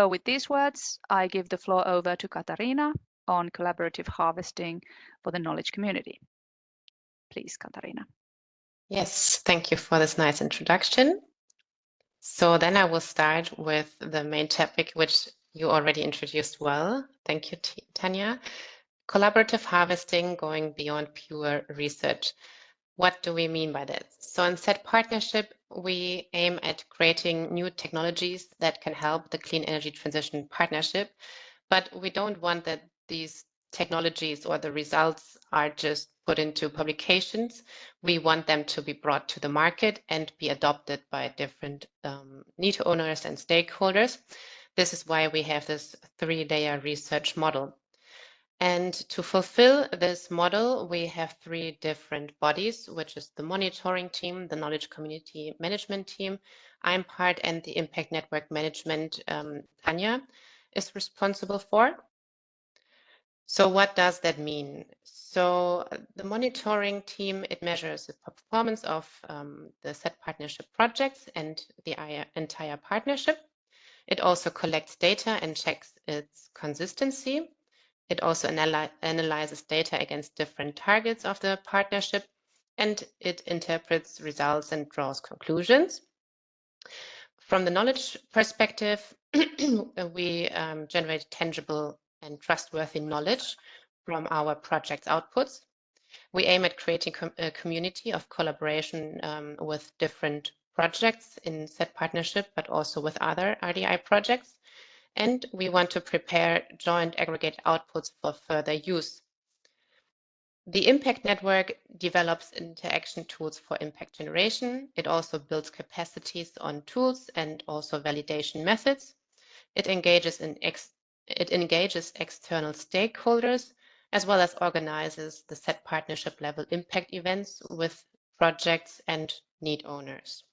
So with these words, I give the floor over to Katarina on collaborative harvesting for the knowledge community. Please, Katarina. Yes, thank you for this nice introduction. So then I will start with the main topic, which you already introduced well. Thank you, Tanya. Collaborative harvesting going beyond pure research. What do we mean by that? So in CETPartnership, we aim at creating new technologies that can help the clean energy transition partnership, but we don't want that these technologies or the results are just put into publications. We want them to be brought to the market and be adopted by different need owners and stakeholders. This is why we have this 3-layer research model. And to fulfill this model, we have 3 different bodies, which is the monitoring team, the knowledge community management team, I'm part, and the impact network management, Tanya is responsible for. So what does that mean? So the monitoring team, it measures the performance of the CETPartnership projects and the entire partnership. It also collects data and checks its consistency. It also analyzes data against different targets of the partnership, and it interprets results and draws conclusions. From the knowledge perspective, we generate tangible and trustworthy knowledge from our project's outputs. We aim at creating a community of collaboration with different projects in CETPartnership, but also with other RDI projects. And we want to prepare joint aggregate outputs for further use. The impact network develops interaction tools for impact generation. It also builds capacities on tools and also validation methods. It engages external stakeholders, as well as organizes the CETPartnership level impact events with projects and need owners.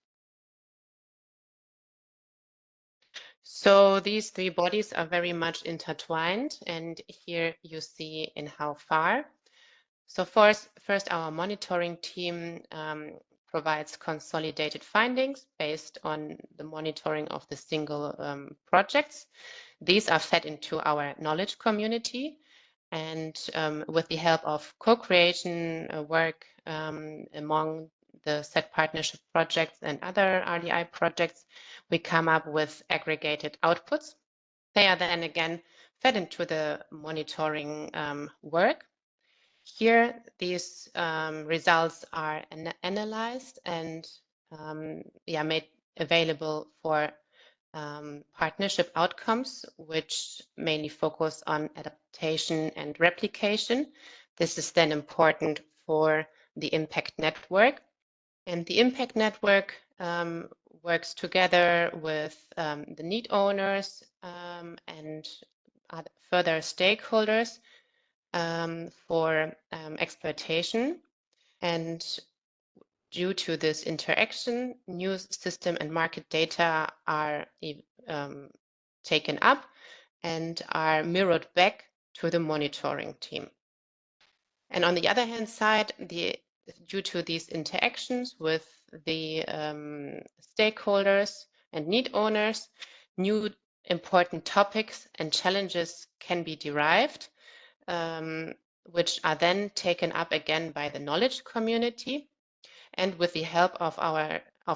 So these 3 bodies are very much intertwined, and here you see in how far. So first our monitoring team provides consolidated findings based on the monitoring of the single projects. These are fed into our knowledge community, and with the help of co-creation work among the CETPartnership projects and other RDI projects, we come up with aggregated outputs. They are then again fed into the monitoring work. Here, these results are analyzed and made available for partnership outcomes, which mainly focus on adaptation and replication. This is then important for the impact network. And the impact network works together with the need owners and other further stakeholders for exploitation. And due to this interaction, new system and market data are taken up and are mirrored back to the monitoring team. And on the other hand side, due to these interactions with the stakeholders and need owners, new important topics and challenges can be derived, which are then taken up again by the knowledge community. And with the help of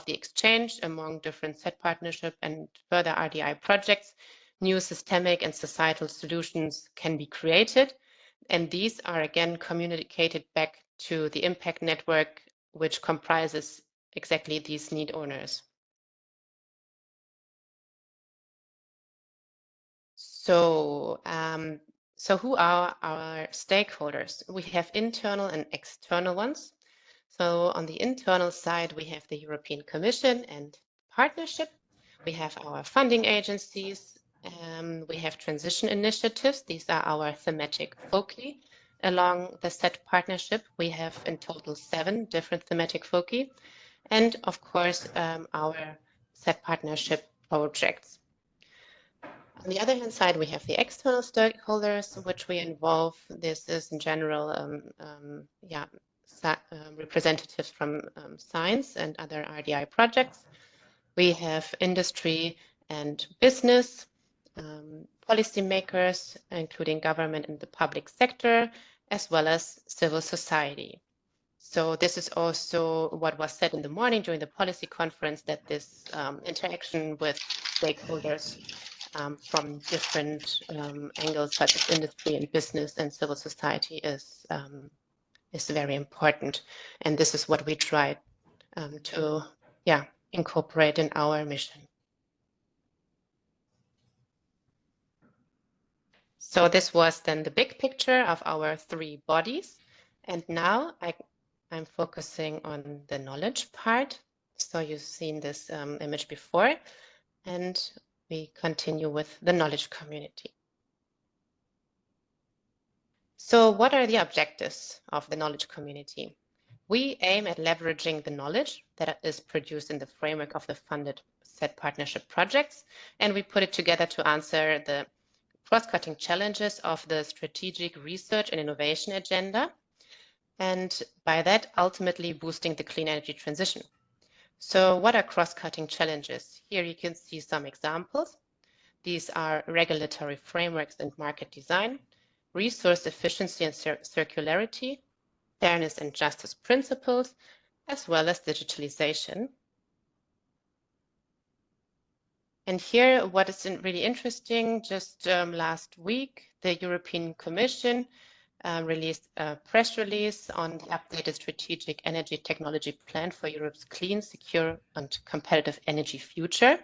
the exchange among different CETPartnership and further RDI projects, new systemic and societal solutions can be created. And these are again communicated back to the impact network, which comprises exactly these need owners. So who are our stakeholders? We have internal and external ones. So on the internal side, we have the European Commission and partnership. We have our funding agencies. We have transition initiatives. These are our thematic foci. Along the CETPartnership, we have in total 7 different thematic foci. And of course, our CETPartnership projects. On the other hand side, we have the external stakeholders, which we involve. This is in general, representatives from science and other RDI projects. We have industry and business, policymakers, including government and the public sector, as well as civil society. So this is also what was said in the morning during the policy conference, that this interaction with stakeholders from different angles, such as industry and business and civil society, is very important. And this is what we try to incorporate in our mission. So this was then the big picture of our 3 bodies. And now I'm focusing on the knowledge part. So you've seen this image before, and we continue with the knowledge community. So what are the objectives of the knowledge community? We aim at leveraging the knowledge that is produced in the framework of the funded CETPartnership projects, and we put it together to answer the cross-cutting challenges of the strategic research and innovation agenda, and by that ultimately boosting the clean energy transition. So what are cross-cutting challenges? Here you can see some examples. These are regulatory frameworks and market design, resource efficiency and circularity, fairness and justice principles, as well as digitalization. And here, what is really interesting, just last week, the European Commission released a press release on the updated strategic energy technology plan for Europe's clean, secure, and competitive energy future.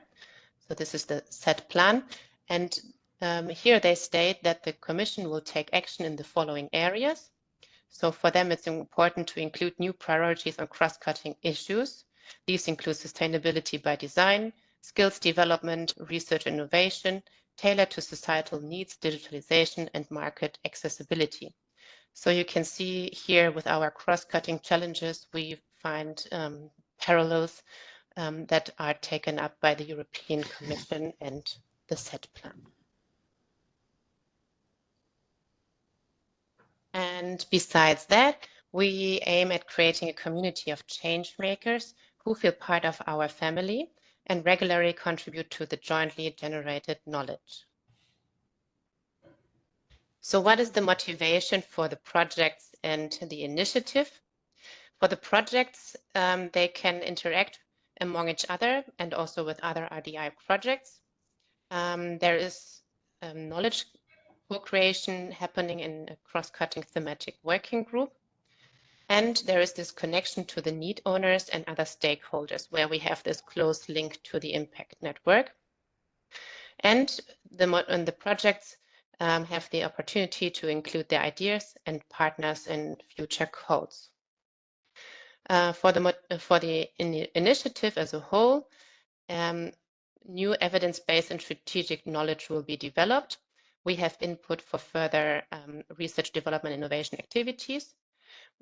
So this is the CET plan. And here they state that the Commission will take action in the following areas. So for them, it's important to include new priorities on cross-cutting issues. These include sustainability by design, skills development, research and innovation, tailored to societal needs, digitalization, and market accessibility. So you can see here with our cross-cutting challenges, we find parallels that are taken up by the European Commission and the CET plan. And besides that, we aim at creating a community of change makers who feel part of our family and regularly contribute to the jointly generated knowledge. So what is the motivation for the projects and the initiative? For the projects, they can interact among each other and also with other RDI projects. There is knowledge co-creation happening in a cross-cutting thematic working group. And there is this connection to the need owners and other stakeholders, where we have this close link to the impact network. And the projects have the opportunity to include their ideas and partners in future codes. For the initiative as a whole, new evidence-based and strategic knowledge will be developed. We have input for further research, development, innovation activities.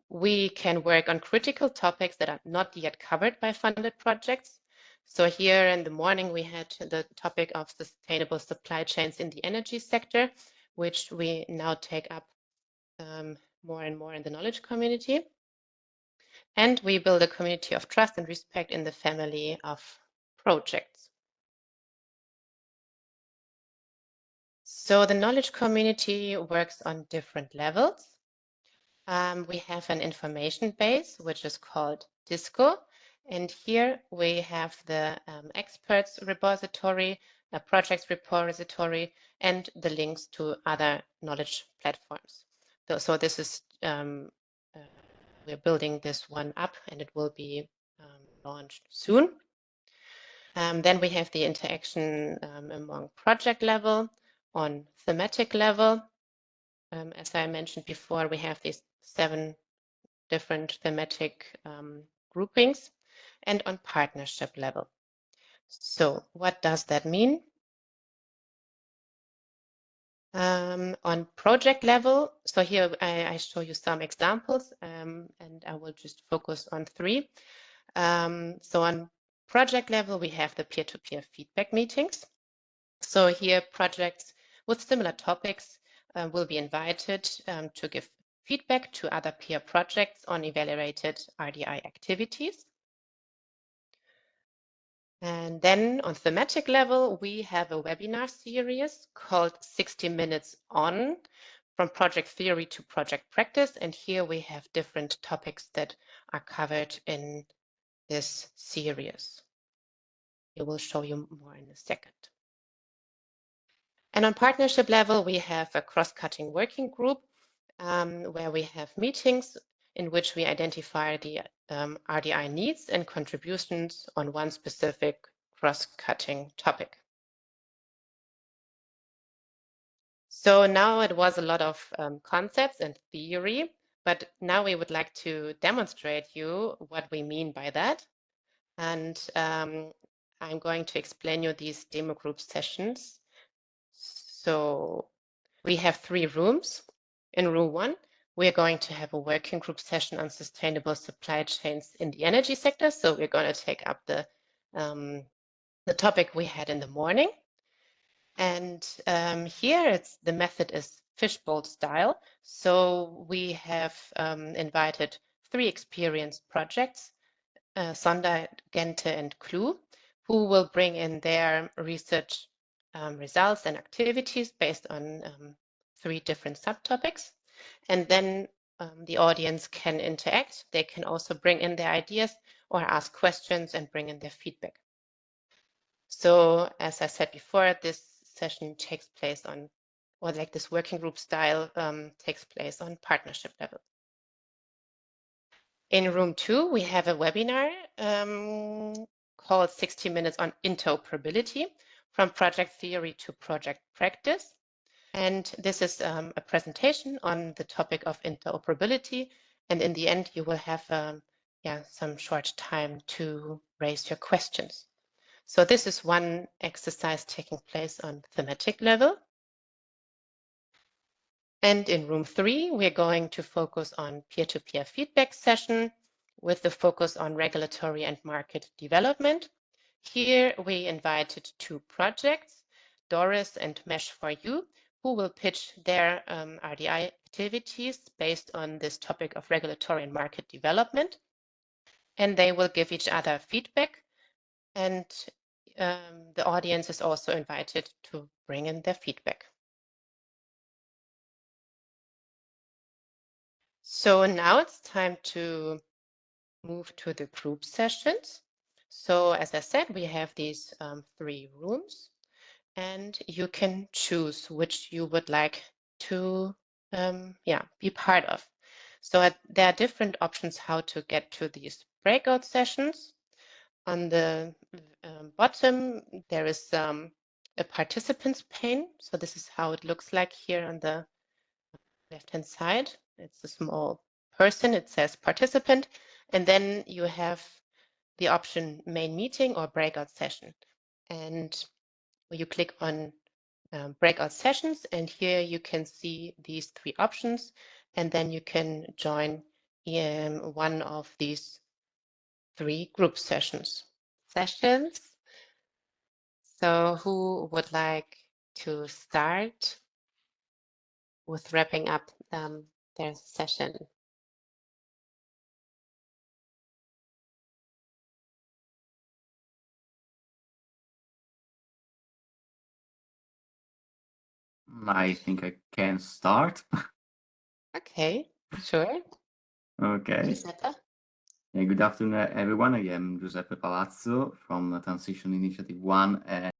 We can work on critical topics that are not yet covered by funded projects. So here in the morning, we had the topic of sustainable supply chains in the energy sector, which we now take up more and more in the knowledge community. And we build a community of trust and respect in the family of projects. So the knowledge community works on different levels. We have an information base, which is called DISCO. And here we have the experts repository, a projects repository, and the links to other knowledge platforms. So this is, we're building this one up, and it will be launched soon. Then we have the interaction among project level, on thematic level. As I mentioned before, we have these 7 different thematic groupings, and on partnership level. So what does that mean? On project level, so here I show you some examples, and I will just focus on 3. So on project level, we have the peer-to-peer feedback meetings. So here projects with similar topics will be invited to give feedback to other peer projects on evaluated RDI activities. And then on thematic level, we have a webinar series called 60 Minutes On, from project theory to project practice. And here we have different topics that are covered in this series. I will show you more in a second. And on partnership level, we have a cross-cutting working group where we have meetings in which we identify the RDI needs and contributions on one specific cross-cutting topic. So now it was a lot of concepts and theory, but now we would like to demonstrate you what we mean by that. And I'm going to explain you these demo group sessions. So we have 3 rooms. In room 1, we're going to have a working group session on sustainable supply chains in the energy sector. So we're going to take up the topic we had in the morning. And here the method is fishbowl style. So we have invited 3 experienced projects, Sonder, Gente, and Clue, who will bring in their research results and activities based on 3 different subtopics. And then the audience can interact. They can also bring in their ideas or ask questions and bring in their feedback. So as I said before, this session takes place on, or like this working group style takes place on partnership level. In room 2, we have a webinar called 60 Minutes on Interoperability, from project theory to project practice. And this is a presentation on the topic of interoperability. And in the end, you will have some short time to raise your questions. So this is one exercise taking place on thematic level. And in room 3, we're going to focus on peer-to-peer feedback session with the focus on regulatory and market development. Here we invited 2 projects, Doris and Mesh4U, who will pitch their RDI activities based on this topic of regulatory and market development. And they will give each other feedback, and the audience is also invited to bring in their feedback. So now it's time to move to the group sessions. So as I said, we have these 3 rooms, and you can choose which you would like to be part of. So there are different options how to get to these breakout sessions. On the bottom, there is a participants pane. So this is how it looks like here on the left-hand side. It's a small person. It says participant. And then you have the option main meeting or breakout session. And you click on breakout sessions, and here you can see these 3 options, and then you can join one of these 3 group sessions. So who would like to start with wrapping up their session? I think I can start. Okay, sure. Okay. Giuseppe? Good afternoon, everyone. I am Giuseppe Palazzo from Transition Initiative 1.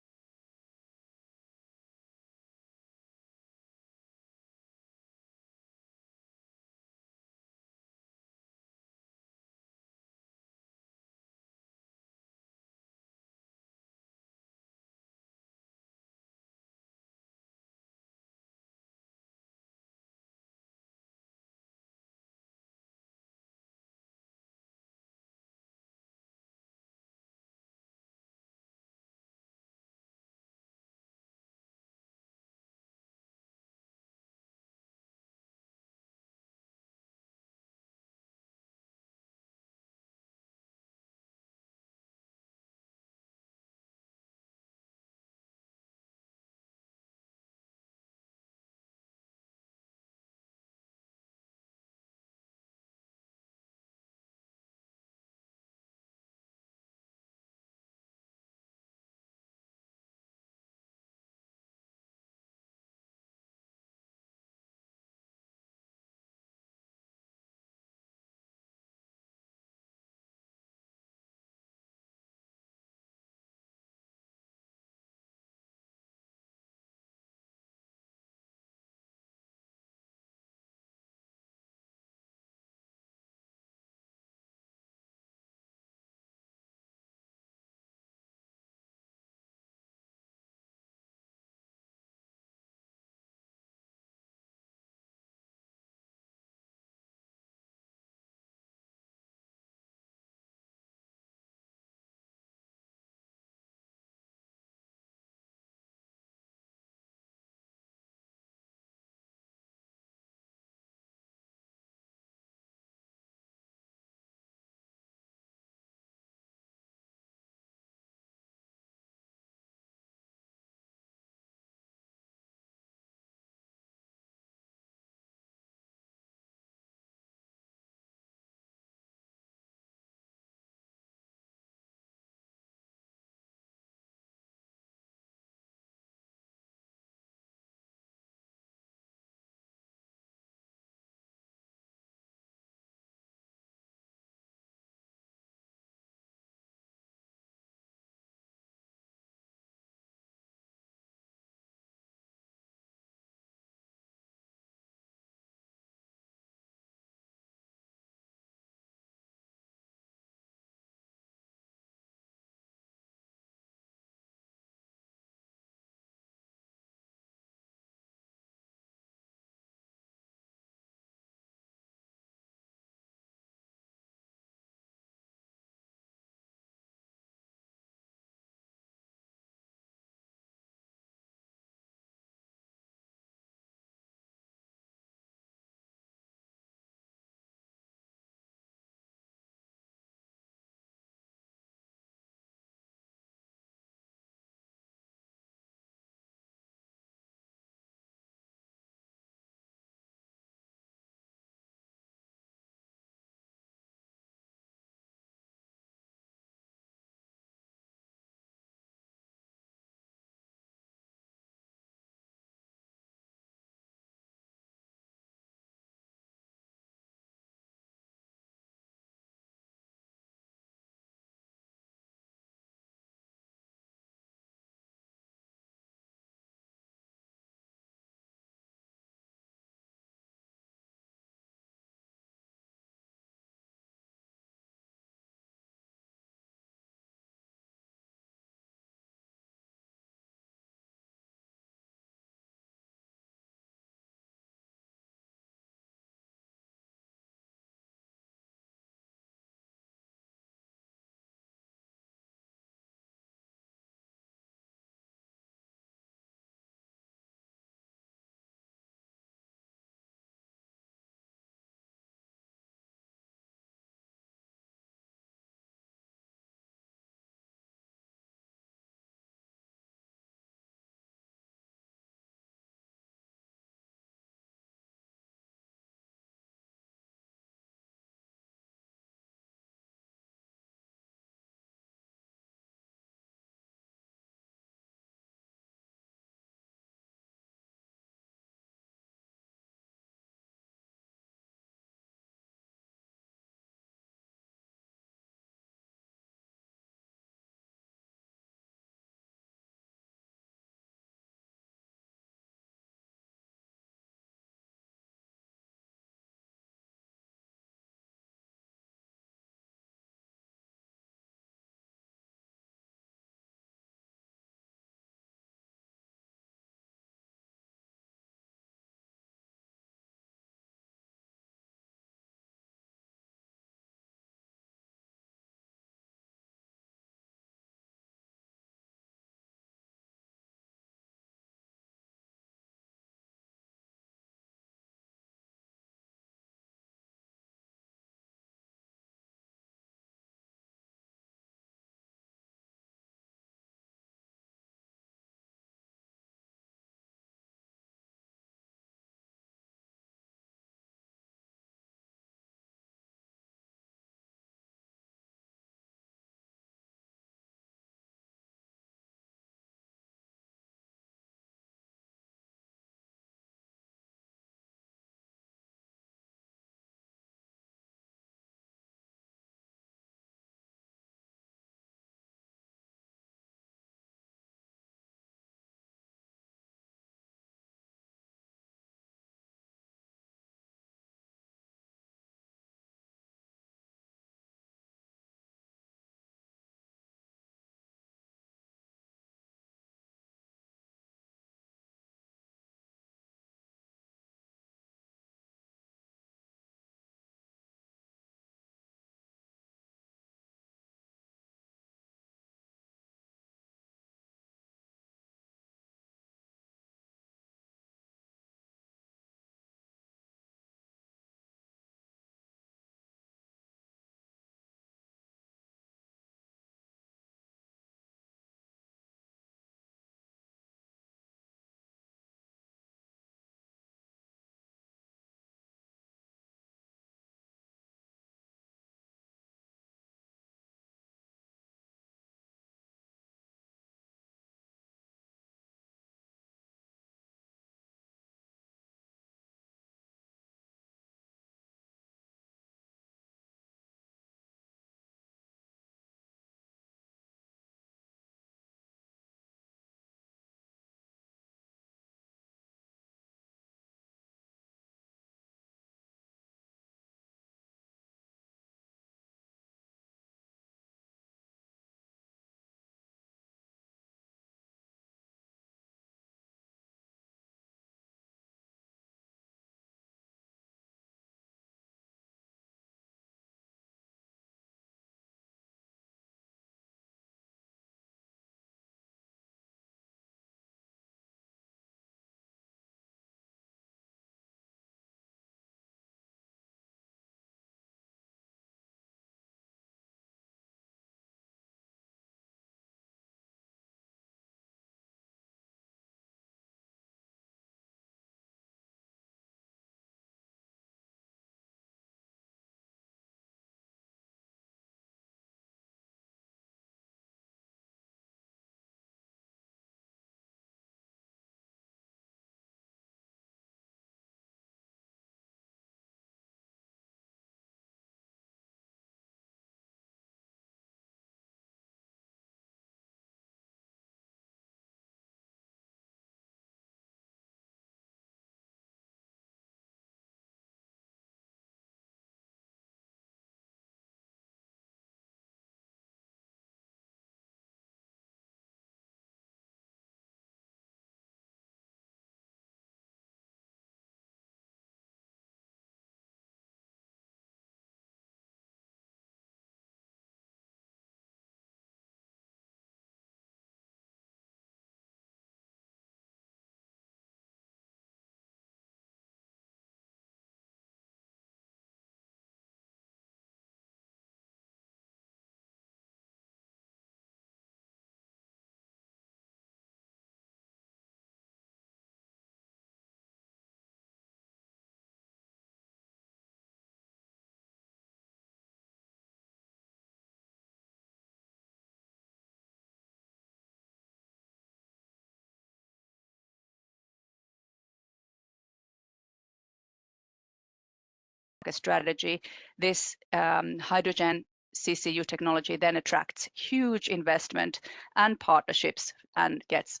strategy, this hydrogen CCU technology then attracts huge investment and partnerships and gets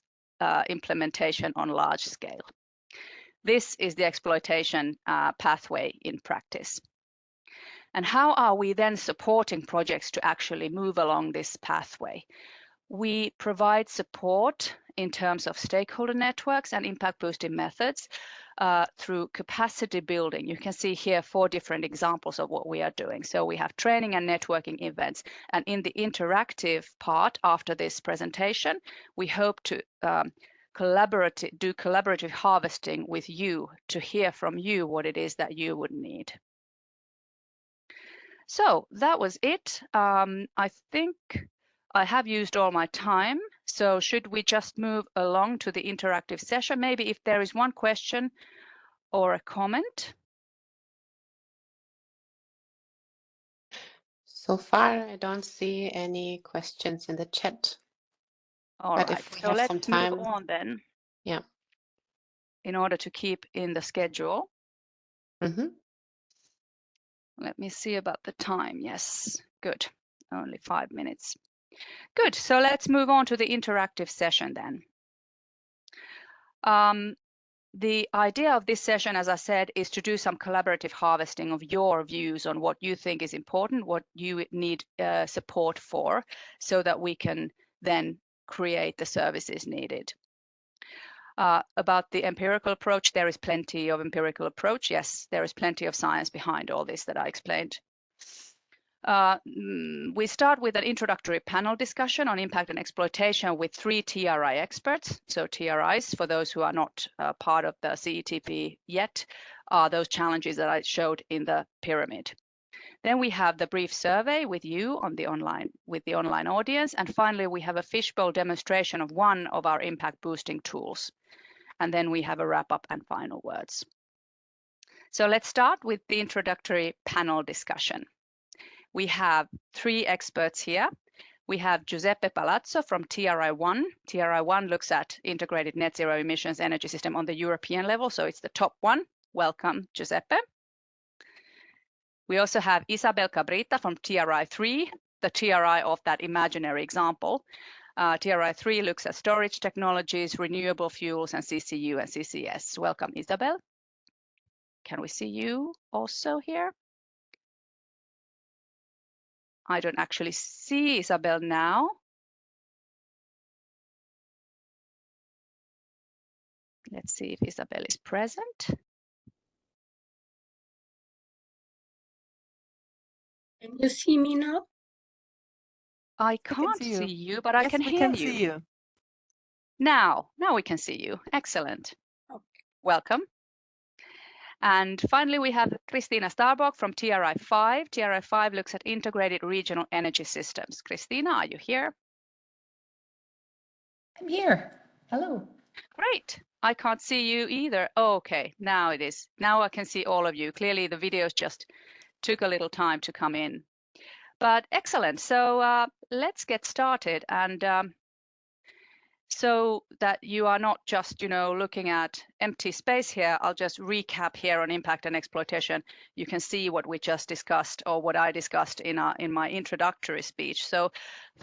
implementation on large scale. This is the exploitation pathway in practice. And how are we then supporting projects to actually move along this pathway? We provide support in terms of stakeholder networks and impact boosting methods through capacity building. You can see here 4 different examples of what we are doing. So we have training and networking events. And in the interactive part after this presentation, we hope to do collaborative harvesting with you to hear from you what it is that you would need. So that was it. I think I have used all my time. So should we just move along to the interactive session? Maybe if there is one question or a comment. So far, I don't see any questions in the chat. All But right, if we so have let's some time, move on then. Yeah. In order to keep in the schedule. Mm-hmm. Let me see about the time. Yes, good. Only 5 minutes. Good, so let's move on to the interactive session then. The idea of this session, as I said, is to do some collaborative harvesting of your views on what you think is important, what you need support for, so that we can then create the services needed. About the empirical approach, there is plenty of empirical approach. Yes, there is plenty of science behind all this that I explained. We start with an introductory panel discussion on impact and exploitation with 3 TRI experts. So TRIs, for those who are not part of the CETP yet, are those challenges that I showed in the pyramid. Then we have the brief survey with you on the online audience. And finally, we have a fishbowl demonstration of one of our impact boosting tools. And then we have a wrap up and final words. So let's start with the introductory panel discussion. We have 3 experts here. We have Giuseppe Palazzo from TRI1. TRI1 looks at integrated net zero emissions energy system on the European level, so it's the top one. Welcome, Giuseppe. We also have Isabel Cabrita from TRI3, the TRI of that imaginary example. TRI3 looks at storage technologies, renewable fuels, and CCU and CCS. Welcome, Isabel. Can we see you also here? I don't actually see Isabel now. Let's see if Isabel is present. Can you see me now? I can't see you, but I can hear you. Yes, we can see you. Now we can see you. Excellent. Okay. Welcome. And finally, we have Christina Starbock from TRI5. TRI5 looks at integrated regional energy systems. Christina, are you here? I'm here. Hello. Great. I can't see you either. Oh, okay, now it is. Now I can see all of you. Clearly, the videos just took a little time to come in. But excellent. So let's get started. And so that you are not just, looking at empty space here, I'll just recap here on impact and exploitation. You can see what we just discussed, or what I discussed in my introductory speech. So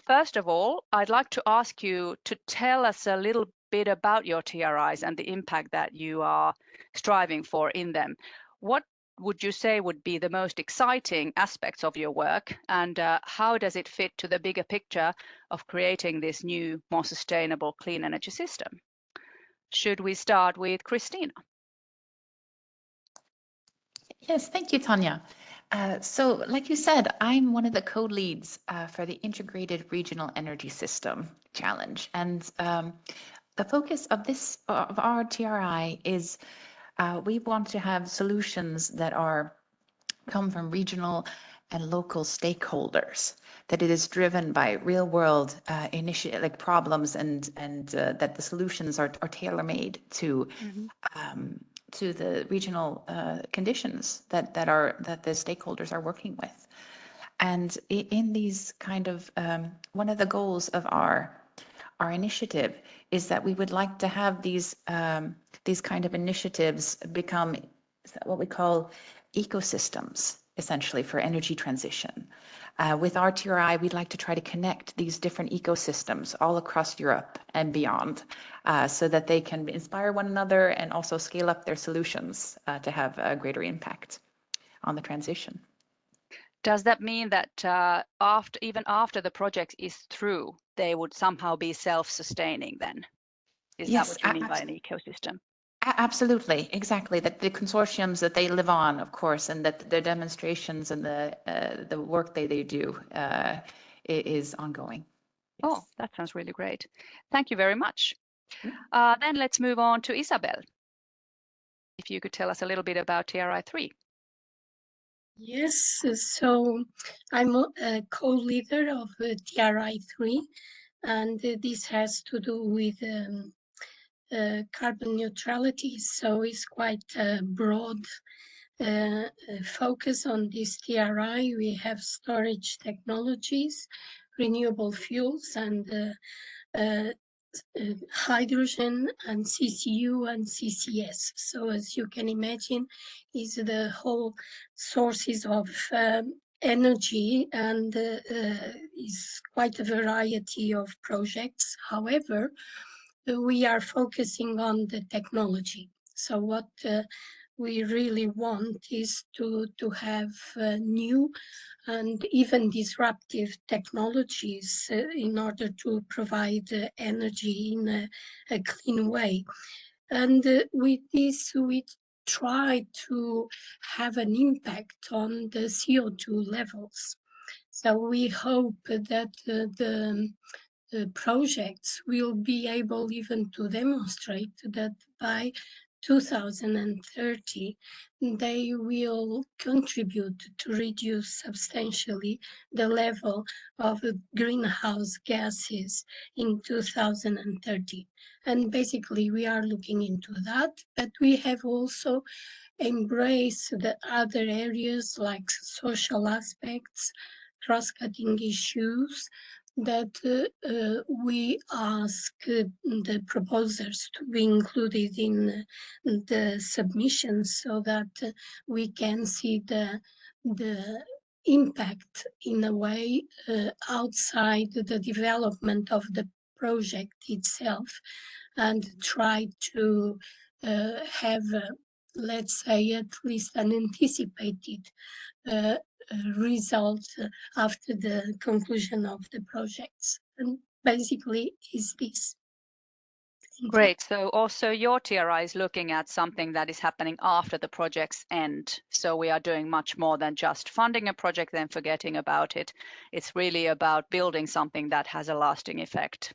first of all, I'd like to ask you to tell us a little bit about your TRIs and the impact that you are striving for in them. What would you say would be the most exciting aspects of your work, and how does it fit to the bigger picture of creating this new, more sustainable, clean energy system? Should we start with Christina? Yes, thank you, Tanya. So like you said, I'm one of the co-leads for the Integrated Regional Energy System Challenge. And the focus of our TRI is we want to have solutions that come from regional and local stakeholders, that it is driven by real world problems, and that the solutions are tailor-made to the regional conditions that the stakeholders are working with. And in these kind of one of the goals of our initiative is that we would like to have these kind of initiatives become what we call ecosystems, essentially, for energy transition. With our TRI, we'd like to try to connect these different ecosystems all across Europe and beyond, so that they can inspire one another and also scale up their solutions to have a greater impact on the transition. Does that mean that even after the project is through, they would somehow be self-sustaining then? Is Yes, that what you mean by an ecosystem? Absolutely, exactly. That the consortiums that they live on, of course, and that their demonstrations and the work they do is ongoing. Yes. Oh, that sounds really great. Thank you very much. Then let's move on to Isabel. If you could tell us a little bit about TRI3. Yes, so I'm a co-leader of TRI3, and this has to do with carbon neutrality. So it's quite a broad focus on this TRI. We have storage technologies, renewable fuels, and hydrogen, and CCU and CCS. So as you can imagine, is the whole sources of energy, and is quite a variety of projects. However, we are focusing on the technology. So what we really want is to have new and even disruptive technologies in order to provide energy in a clean way. And with this, we try to have an impact on the CO2 levels. So we hope that the projects will be able even to demonstrate that by 2030, they will contribute to reduce substantially the level of greenhouse gases in 2030. And basically, we are looking into that, but we have also embraced the other areas like social aspects, cross-cutting issues, that we ask the proposers to be included in the submissions, so that we can see the impact in a way outside the development of the project itself, and try to have, let's say, at least an anticipated result after the conclusion of the projects. And basically is this. Great. So also your TRI is looking at something that is happening after the project's end. So we are doing much more than just funding a project then forgetting about it. It's really about building something that has a lasting effect.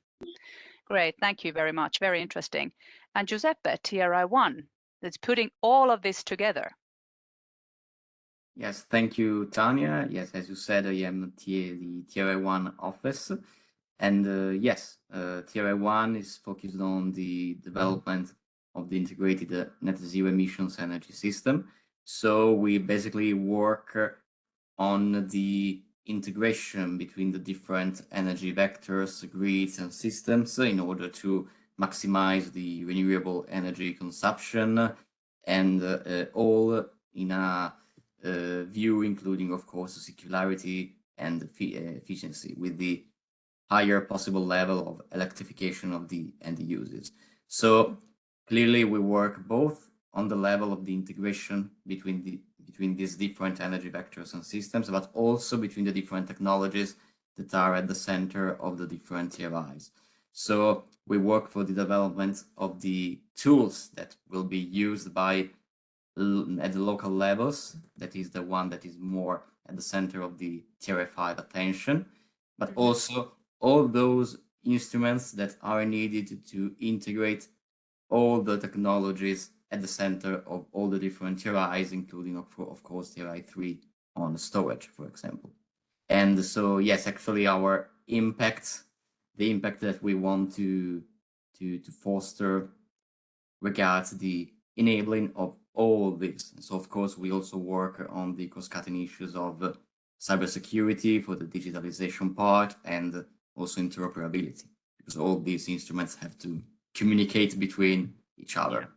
Great. Thank you very much. Very interesting. And Giuseppe, TRI1, that's putting all of this together. Yes, thank you, Tanya. Yes, as you said, I am the TRI1 office. And yes, TRI1 is focused on the development of the integrated net zero emissions energy system. So we basically work on the integration between the different energy vectors, grids, and systems in order to maximize the renewable energy consumption, and all in a view including, of course, circularity and efficiency with the higher possible level of electrification of the end uses. So clearly we work both on the level of the integration between these different energy vectors and systems, but also between the different technologies that are at the center of the different TRIs. So we work for the development of the tools that will be used by at the local levels. That is the one that is more at the center of the TRI5 attention, but also all those instruments that are needed to integrate all the technologies at the center of all the different TRIs, including, of course, TRI3 on storage, for example. And so, yes, actually our impact, the impact that we want to foster regards the enabling of all this. And so, of course, we also work on the cross-cutting issues of cybersecurity for the digitalization part, and also interoperability, because all these instruments have to communicate between each other.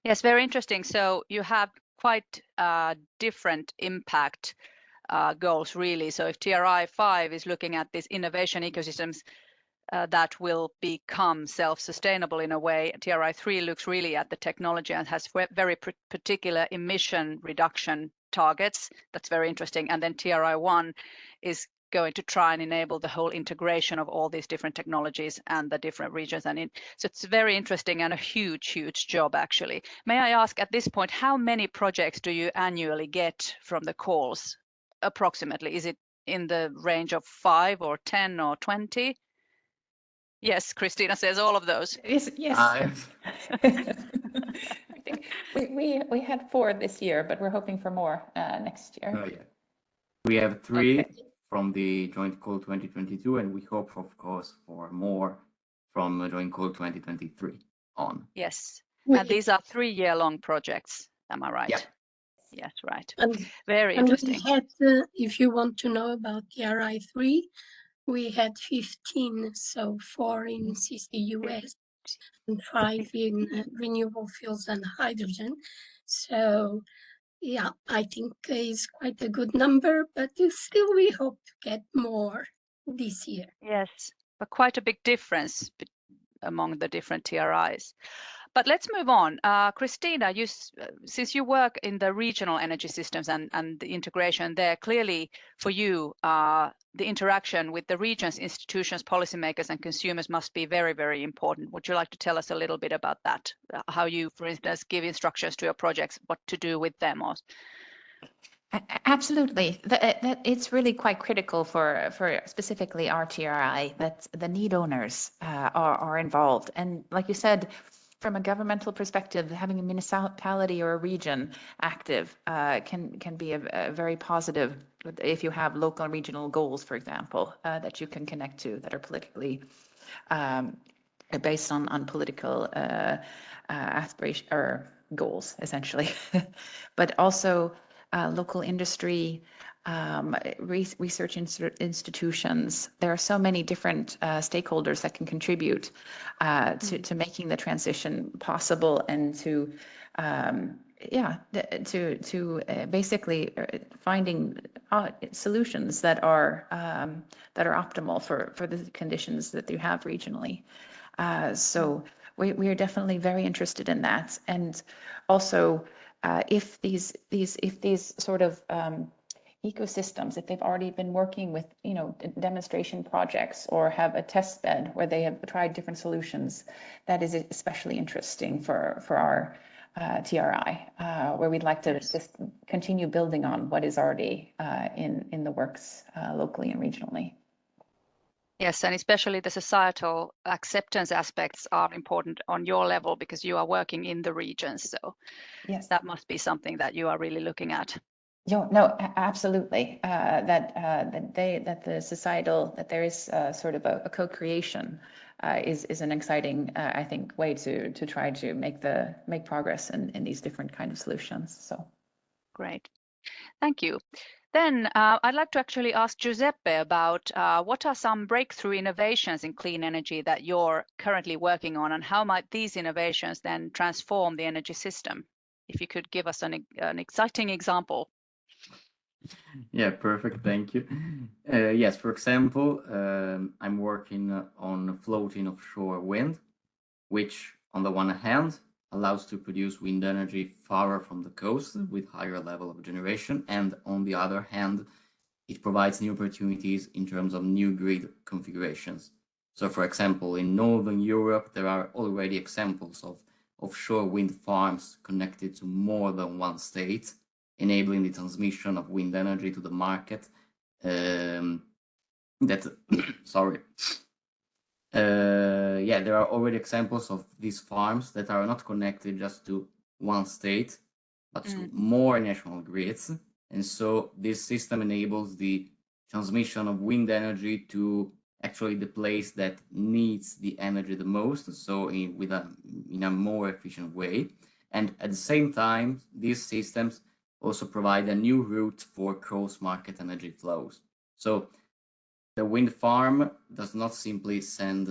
Yes, very interesting. So you have quite different impact goals, really. So if TRI 5 is looking at these innovation ecosystems that will become self-sustainable in a way, TRI 3 looks really at the technology and has very particular emission reduction targets. That's very interesting. And then TRI 1 is going to try and enable the whole integration of all these different technologies and the different regions. So it's very interesting and a huge job, actually. May I ask at this point, how many projects do you annually get from the calls approximately? Is it in the range of 5 or 10 or 20? Yes, Christina says all of those. Yes. I think we had 4 this year, but we're hoping for more next year. Oh, yeah. We have 3 from the Joint Call 2022, and we hope, of course, for more from Joint Call 2023 on. Yes, and these are 3-year-long projects. Am I right? Yeah. Yes, right. And, very interesting. We had, if you want to know about TRI 3, we had 15, so 4 in CCUS and 5 in renewable fuels and hydrogen. So, yeah, I think it's quite a good number, but still we hope to get more this year. Yes, but quite a big difference among the different TRIs. But let's move on. Christina, since you work in the regional energy systems and the integration there, clearly for you, the interaction with the regions, institutions, policymakers, and consumers must be very important. Would you like to tell us a little bit about that? How you, for instance, give instructions to your projects, what to do with them? Or... Absolutely. It's really quite critical for specifically our TRI that the need owners are involved. And like you said, from a governmental perspective, having a municipality or a region active can be a very positive if you have local and regional goals, for example, that you can connect to that are politically based on political aspiration or goals, essentially. But also local industry, research institutions. There are so many different stakeholders that can contribute to making the transition possible and to basically finding solutions that are optimal for the conditions that you have regionally. So we are definitely very interested in that, and also if these sort of ecosystems, if they've already been working with demonstration projects or have a test bed where they have tried different solutions, that is especially interesting for our TRI, where we'd like to just continue building on what is already in the works locally and regionally. Yes, and especially the societal acceptance aspects are important on your level because you are working in the regions. So yes, that must be something that you are really looking at. No, absolutely. That the societal, that there is sort of a co-creation is an exciting, I think, way to try to make progress in these different kind of solutions. So great, thank you. Then I'd like to actually ask Giuseppe about what are some breakthrough innovations in clean energy that you're currently working on, and how might these innovations then transform the energy system? If you could give us an exciting example. Yeah, perfect. Thank you. Yes, for example, I'm working on floating offshore wind, which on the one hand allows to produce wind energy farther from the coast with higher level of generation, and on the other hand, it provides new opportunities in terms of new grid configurations. So, for example, in Northern Europe, there are already examples of offshore wind farms connected to more than one state, enabling the transmission of wind energy to the market. There are already examples of these farms that are not connected just to one state, but to more national grids. And so this system enables the transmission of wind energy to actually the place that needs the energy the most, so in a more efficient way. And at the same time, these systems also provide a new route for cross-market energy flows. So the wind farm does not simply send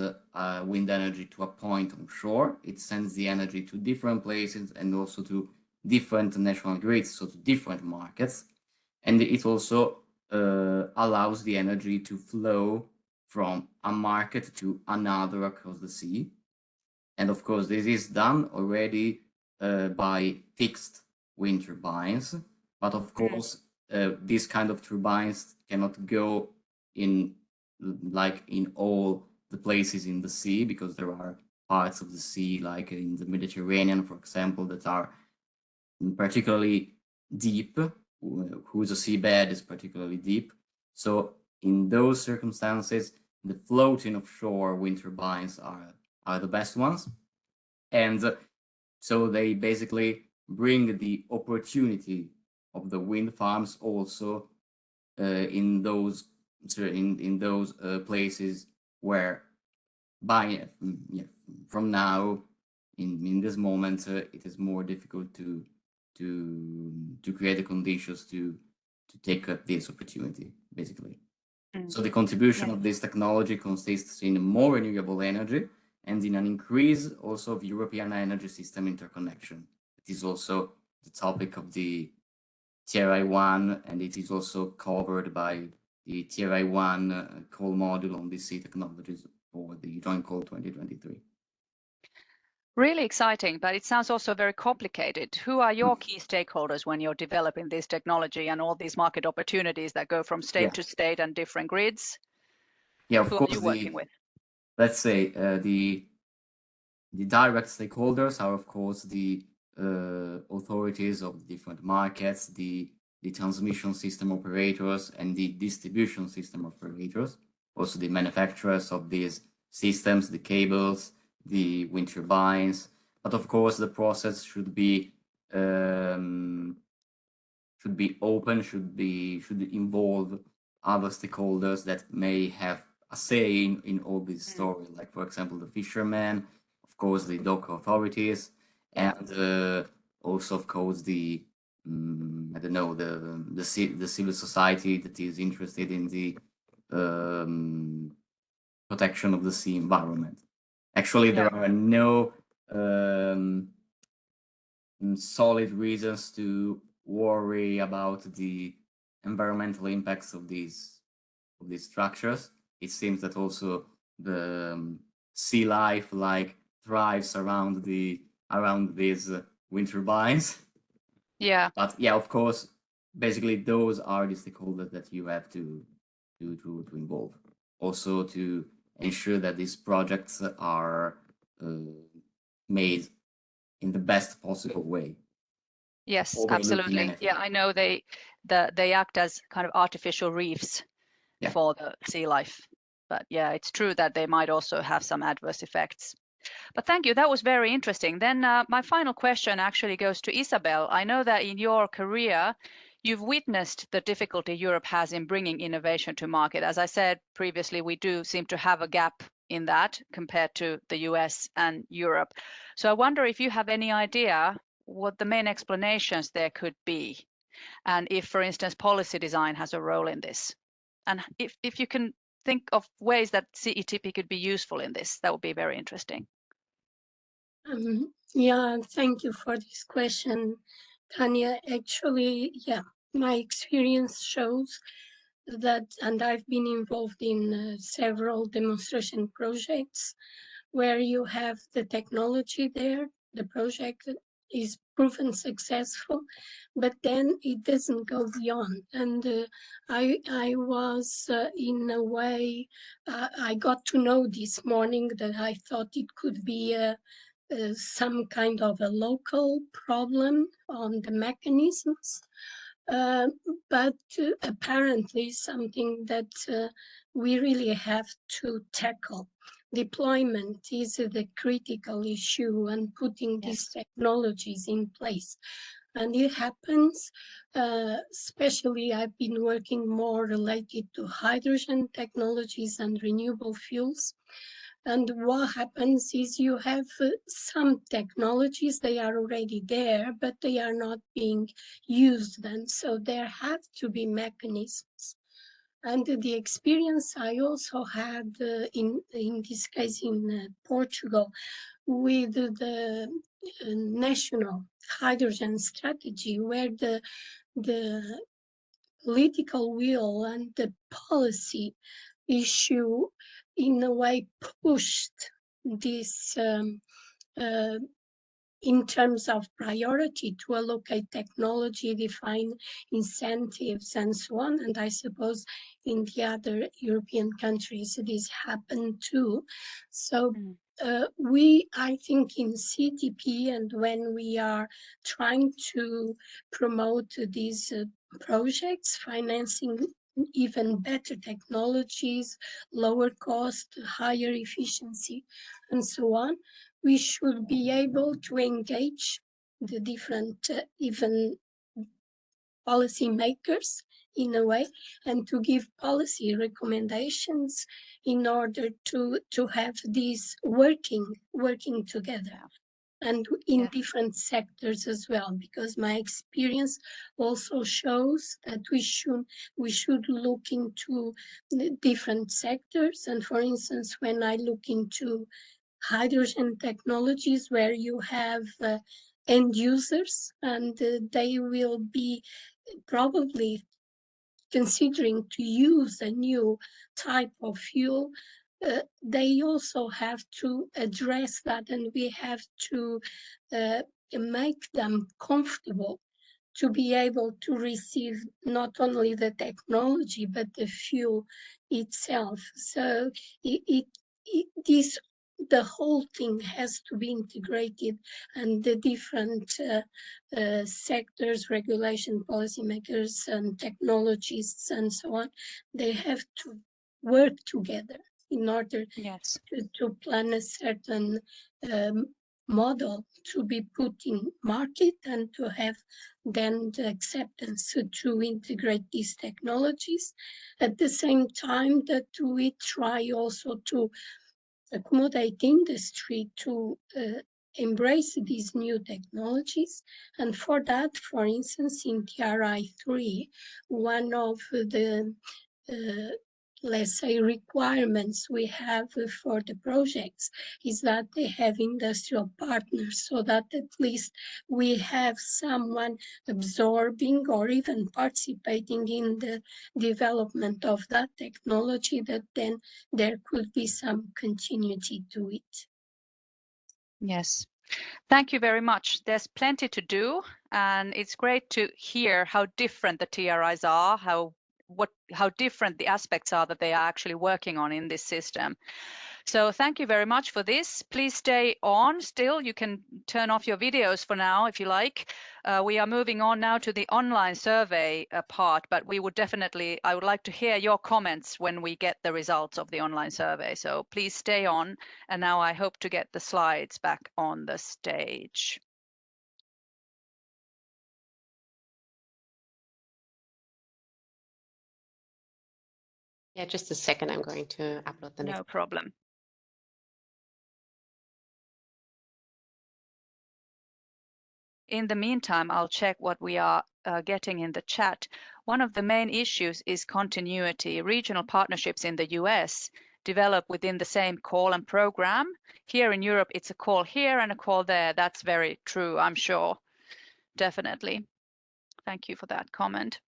wind energy to a point on shore. It sends the energy to different places and also to different national grids, so to different markets. And it also allows the energy to flow from a market to another across the sea. And of course, this is done already by fixed wind turbines. But of course, these kind of turbines cannot go in all the places in the sea, because there are parts of the sea, like in the Mediterranean, for example, that are particularly deep, whose seabed is particularly deep. So in those circumstances, the floating offshore wind turbines are the best ones. And so they basically bring the opportunity of the wind farms also in those places where from now in this moment it is more difficult to create the conditions to take up this opportunity, basically. So the contribution of this technology consists in more renewable energy and in an increase also of European energy system interconnection. It is also the topic of the TRI-1, and it is also covered by the TRI-1 call module on DC technologies for the joint call 2023. Really exciting, but it sounds also very complicated. Who are your key stakeholders when you're developing this technology and all these market opportunities that go from state to state and different grids? Yeah, of Who course. Are you working with? Let's say the direct stakeholders are, of course, the authorities of different markets, the transmission system operators and the distribution system operators, also the manufacturers of these systems, the cables, the wind turbines. But of course, the process should be open, should involve other stakeholders that may have a say in all this story, like for example the fishermen, of course the dock authorities, and also of course the I don't know, the civil society that is interested in the protection of the sea environment. Actually, there are no solid reasons to worry about the environmental impacts of these structures. It seems that also the sea life thrives around these wind turbines. Yeah. But yeah, of course, basically those are the stakeholders that you have to involve. Also to ensure that these projects are made in the best possible way. Yes, absolutely. Yeah, I know they act as kind of artificial reefs for the sea life. But yeah, it's true that they might also have some adverse effects. But thank you. That was very interesting. Then my final question actually goes to Isabel. I know that in your career, you've witnessed the difficulty Europe has in bringing innovation to market. As I said previously, we do seem to have a gap in that compared to the US and Europe. So I wonder if you have any idea what the main explanations there could be, and if, for instance, policy design has a role in this. And if you can think of ways that CETP could be useful in this, that would be very interesting. Yeah, thank you for this question, Tanya. Actually, yeah, my experience shows that, and I've been involved in several demonstration projects where you have the technology there, the project is proven successful, but then it doesn't go beyond. And I was in a way, I got to know this morning that I thought it could be some kind of a local problem on the mechanisms, but apparently something that we really have to tackle. Deployment is the critical issue, and putting these technologies in place. And it happens, especially I've been working more related to hydrogen technologies and renewable fuels. And what happens is you have some technologies, they are already there, but they are not being used then. So there have to be mechanisms And the experience I also had in this case in Portugal with the national hydrogen strategy, where the political will and the policy issue in a way pushed this in terms of priority to allocate technology, define incentives, and so on. And I suppose in the other European countries, this happened too. So I think in CETP, and when we are trying to promote these projects, financing even better technologies, lower cost, higher efficiency, and so on, we should be able to engage the different even policymakers in a way, and to give policy recommendations in order to have these working together, and in different sectors as well, because my experience also shows that we should look into different sectors. And for instance, when I look into hydrogen technologies, where you have end users, and they will be probably considering to use a new type of fuel, they also have to address that, and we have to make them comfortable to be able to receive not only the technology but the fuel itself. So the whole thing has to be integrated, and the different sectors, regulation, policymakers, and technologists, and so on, they have to work together in order to plan a certain model to be put in market, and to have then the acceptance to integrate these technologies. At the same time that we try also to accommodate industry to embrace these new technologies. And for that, for instance, in TRI3, one of the let's say requirements we have for the projects is that they have industrial partners, so that at least we have someone absorbing or even participating in the development of that technology, that then there could be some continuity to it. Yes. Thank you very much. There's plenty to do, and it's great to hear how different the TRIs are, how different the aspects are that they are actually working on in this system. So thank you very much for this. Please stay on still. You can turn off your videos for now if you like. We are moving on now to the online survey part, but I would like to hear your comments when we get the results of the online survey. So please stay on. And now I hope to get the slides back on the stage. Yeah, just a second. I'm going to upload the next. No problem. In the meantime, I'll check what we are getting in the chat. One of the main issues is continuity. Regional partnerships in the US develop within the same call and program. Here in Europe, it's a call here and a call there. That's very true, I'm sure. Definitely. Thank you for that comment.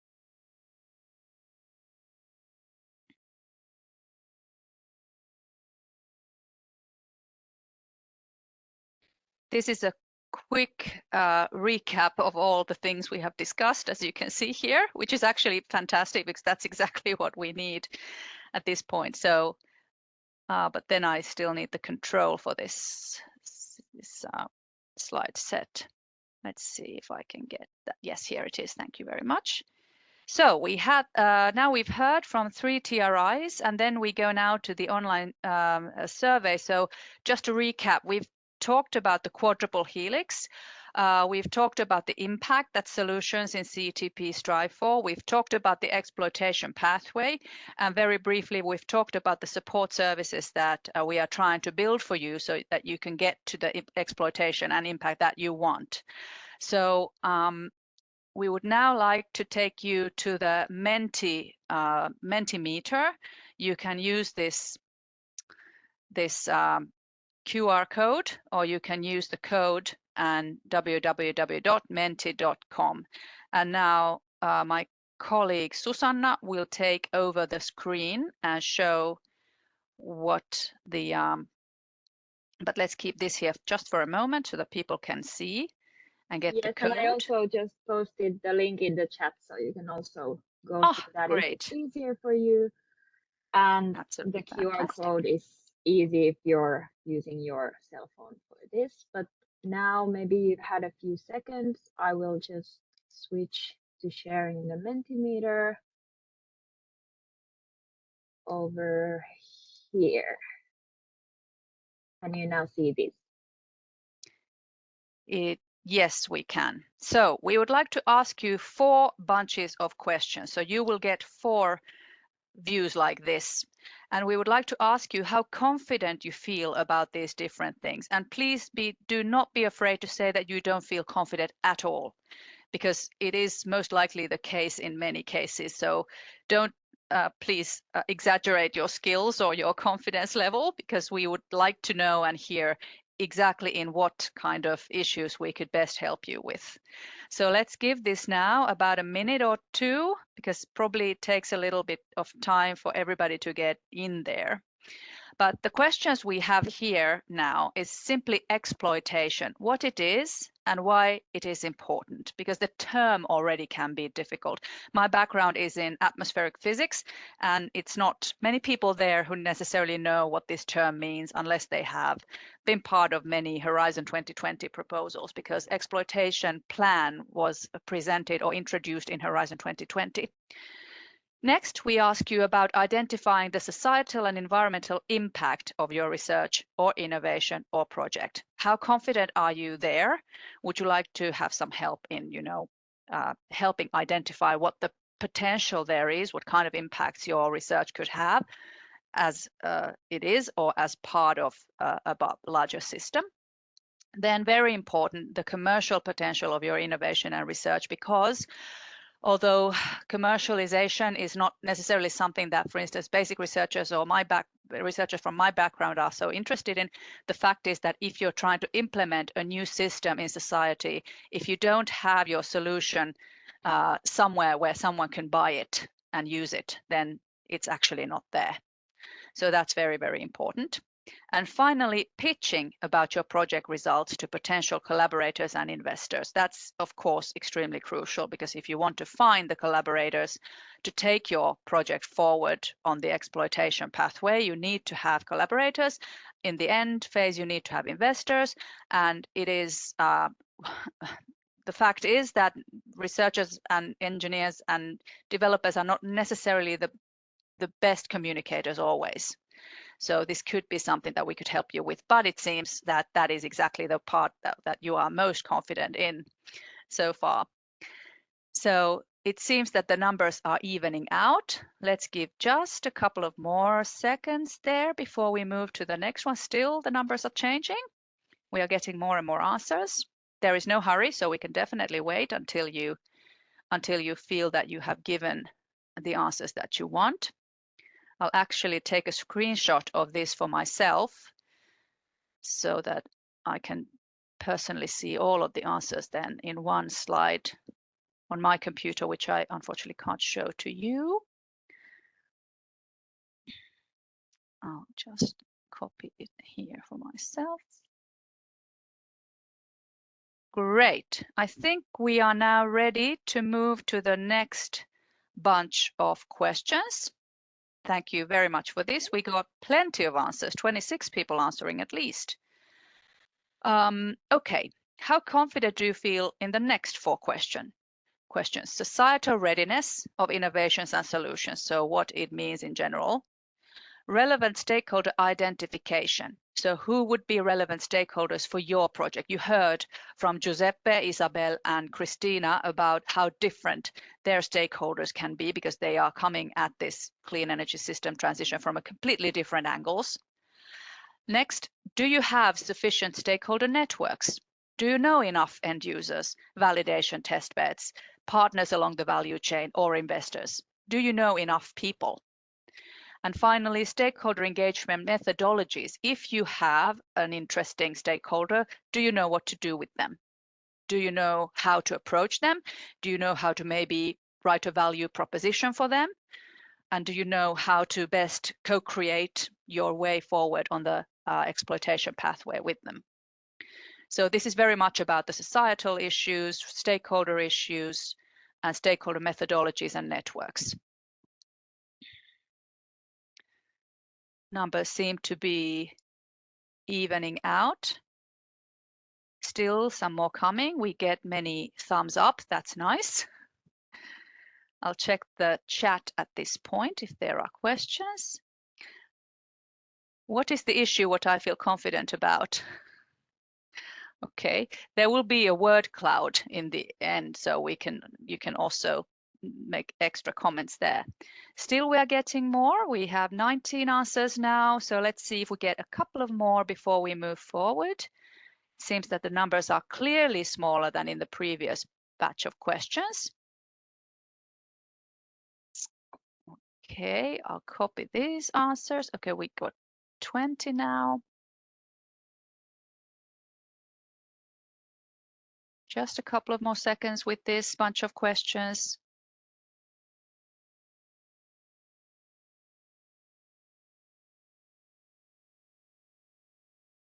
This is a quick recap of all the things we have discussed, as you can see here, which is actually fantastic because that's exactly what we need at this point. So, but then I still need the control for this slide set. Let's see if I can get that. Yes, here it is. Thank you very much. So we had now we've heard from 3 TRIs, and then we go now to the online survey. So just to recap, we've talked about the quadruple helix. We've talked about the impact that solutions in CETP strive for. We've talked about the exploitation pathway, and very briefly, we've talked about the support services that we are trying to build for you so that you can get to the exploitation and impact that you want. So we would now like to take you to the Mentimeter. You can use this QR code, or you can use the code and www.menti.com. And now my colleague Susanna will take over the screen and show what the but let's keep this here just for a moment so that people can see and get the code. And I also just posted the link in the chat, so you can also go to that if it's easier for you. And the QR code is easy if you're using your cell phone for this. But now maybe you've had a few seconds. I will just switch to sharing the Mentimeter over here. Can you now see this? Yes, we can. So we would like to ask you 4 bunches of questions. So you will get 4 views like this. And we would like to ask you how confident you feel about these different things. And please do not be afraid to say that you don't feel confident at all, because it is most likely the case in many cases. So don't please exaggerate your skills or your confidence level, because we would like to know and hear exactly in what kind of issues we could best help you with. So let's give this now about a minute or 2, because probably it takes a little bit of time for everybody to get in there. But the questions we have here now is simply exploitation, what it is and why it is important, because the term already can be difficult. My background is in atmospheric physics, and it's not many people there who necessarily know what this term means unless they have been part of many Horizon 2020 proposals, because exploitation plan was presented or introduced in Horizon 2020. Next, we ask you about identifying the societal and environmental impact of your research or innovation or project. How confident are you there? Would you like to have some help in, helping identify what the potential there is, what kind of impacts your research could have as it is or as part of a larger system? Then very important, the commercial potential of your innovation and research, because although commercialization is not necessarily something that, for instance, basic researchers or researchers from my background are so interested in, the fact is that if you're trying to implement a new system in society, if you don't have your solution somewhere where someone can buy it and use it, then it's actually not there. So that's very, very important. And finally, pitching about your project results to potential collaborators and investors. That's, of course, extremely crucial, because if you want to find the collaborators to take your project forward on the exploitation pathway, you need to have collaborators. In the end phase, you need to have investors. And it is the fact is that researchers and engineers and developers are not necessarily the best communicators always. So this could be something that we could help you with, but it seems that that is exactly the part that you are most confident in so far. So it seems that the numbers are evening out. Let's give just a couple of more seconds there before we move to the next one. Still, the numbers are changing. We are getting more and more answers. There is no hurry, so we can definitely wait until you feel that you have given the answers that you want. I'll actually take a screenshot of this for myself so that I can personally see all of the answers then in one slide on my computer, which I unfortunately can't show to you. I'll just copy it here for myself. Great. I think we are now ready to move to the next bunch of questions. Thank you very much for this. We got plenty of answers, 26 people answering at least. Okay, how confident do you feel in the next 4 questions? Societal readiness of innovations and solutions, so what it means in general. Relevant stakeholder identification, so who would be relevant stakeholders for your project? You heard from Giuseppe, Isabel, and Christina about how different their stakeholders can be, because they are coming at this clean energy system transition from a completely different angles. Next, do you have sufficient stakeholder networks? Do you know enough end users, validation test beds, partners along the value chain, or investors? Do you know enough people? And finally, stakeholder engagement methodologies. If you have an interesting stakeholder, do you know what to do with them? Do you know how to approach them? Do you know how to maybe write a value proposition for them? And do you know how to best co-create your way forward on the exploitation pathway with them? So this is very much about the societal issues, stakeholder issues, and stakeholder methodologies and networks. Numbers seem to be evening out. Still some more coming. We get many thumbs up. That's nice. I'll check the chat at this point if there are questions. What is the issue, what I feel confident about? Okay, there will be a word cloud in the end, so you can also make extra comments there. Still, we are getting more. We have 19 answers now, so let's see if we get a couple of more before we move forward. It seems that the numbers are clearly smaller than in the previous batch of questions. Okay, I'll copy these answers. Okay, we got 20 now. Just a couple of more seconds with this bunch of questions.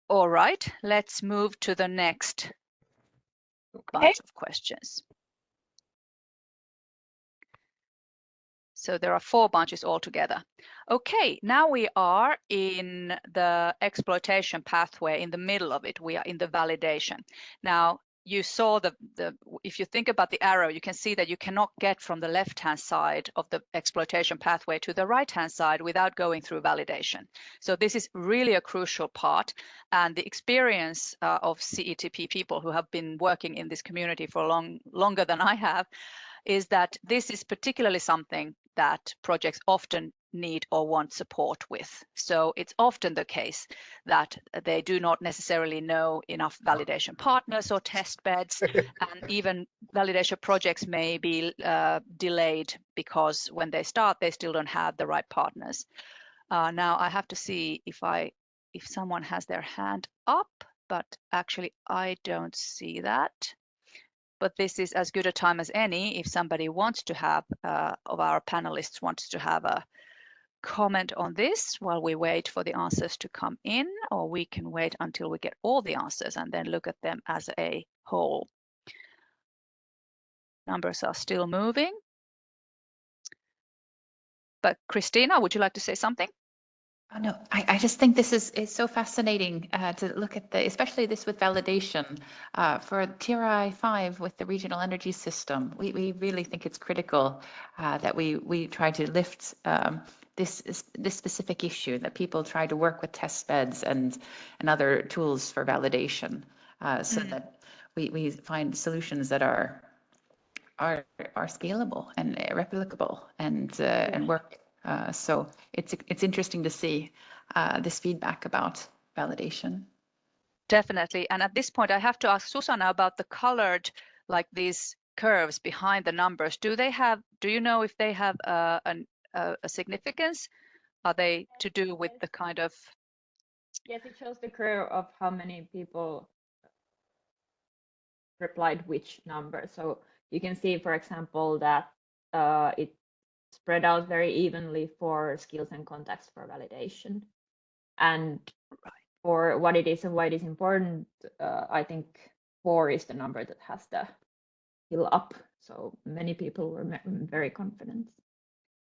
All right, let's move to the next bunch of questions. So there are 4 bunches altogether. Okay, now we are in the exploitation pathway, in the middle of it. We are in the validation. Now, you saw if you think about the arrow, you can see that you cannot get from the left-hand side of the exploitation pathway to the right-hand side without going through validation. So this is really a crucial part. And the experience of CETP people who have been working in this community for longer than I have is that this is particularly something that projects often need or want support with. So it's often the case that they do not necessarily know enough validation partners or test beds, and even validation projects may be delayed because when they start, they still don't have the right partners. Now I have to see if someone has their hand up, but actually I don't see that. But this is as good a time as any if somebody wants to have, of our panelists wants to have a comment on this while we wait for the answers to come in, or we can wait until we get all the answers and then look at them as a whole. Numbers are still moving. But Christina, would you like to say something? Oh, no, I just think this is so fascinating to look at especially this with validation. For TRI 5 with the regional energy system, we really think it's critical that we try to lift this specific issue, that people try to work with test beds and other tools for validation so that we find solutions that are scalable and replicable and work. So it's interesting to see this feedback about validation. Definitely. And at this point, I have to ask Susanna about the colored, like these curves behind the numbers. Do you know if they have a significance? Are they to do with the kind of? Yes, it shows the curve of how many people replied which number. So you can see, for example, that it spread out very evenly for skills and contacts for validation. And for what it is and why it is important, I think 4 is the number that has the hill up. So many people were very confident.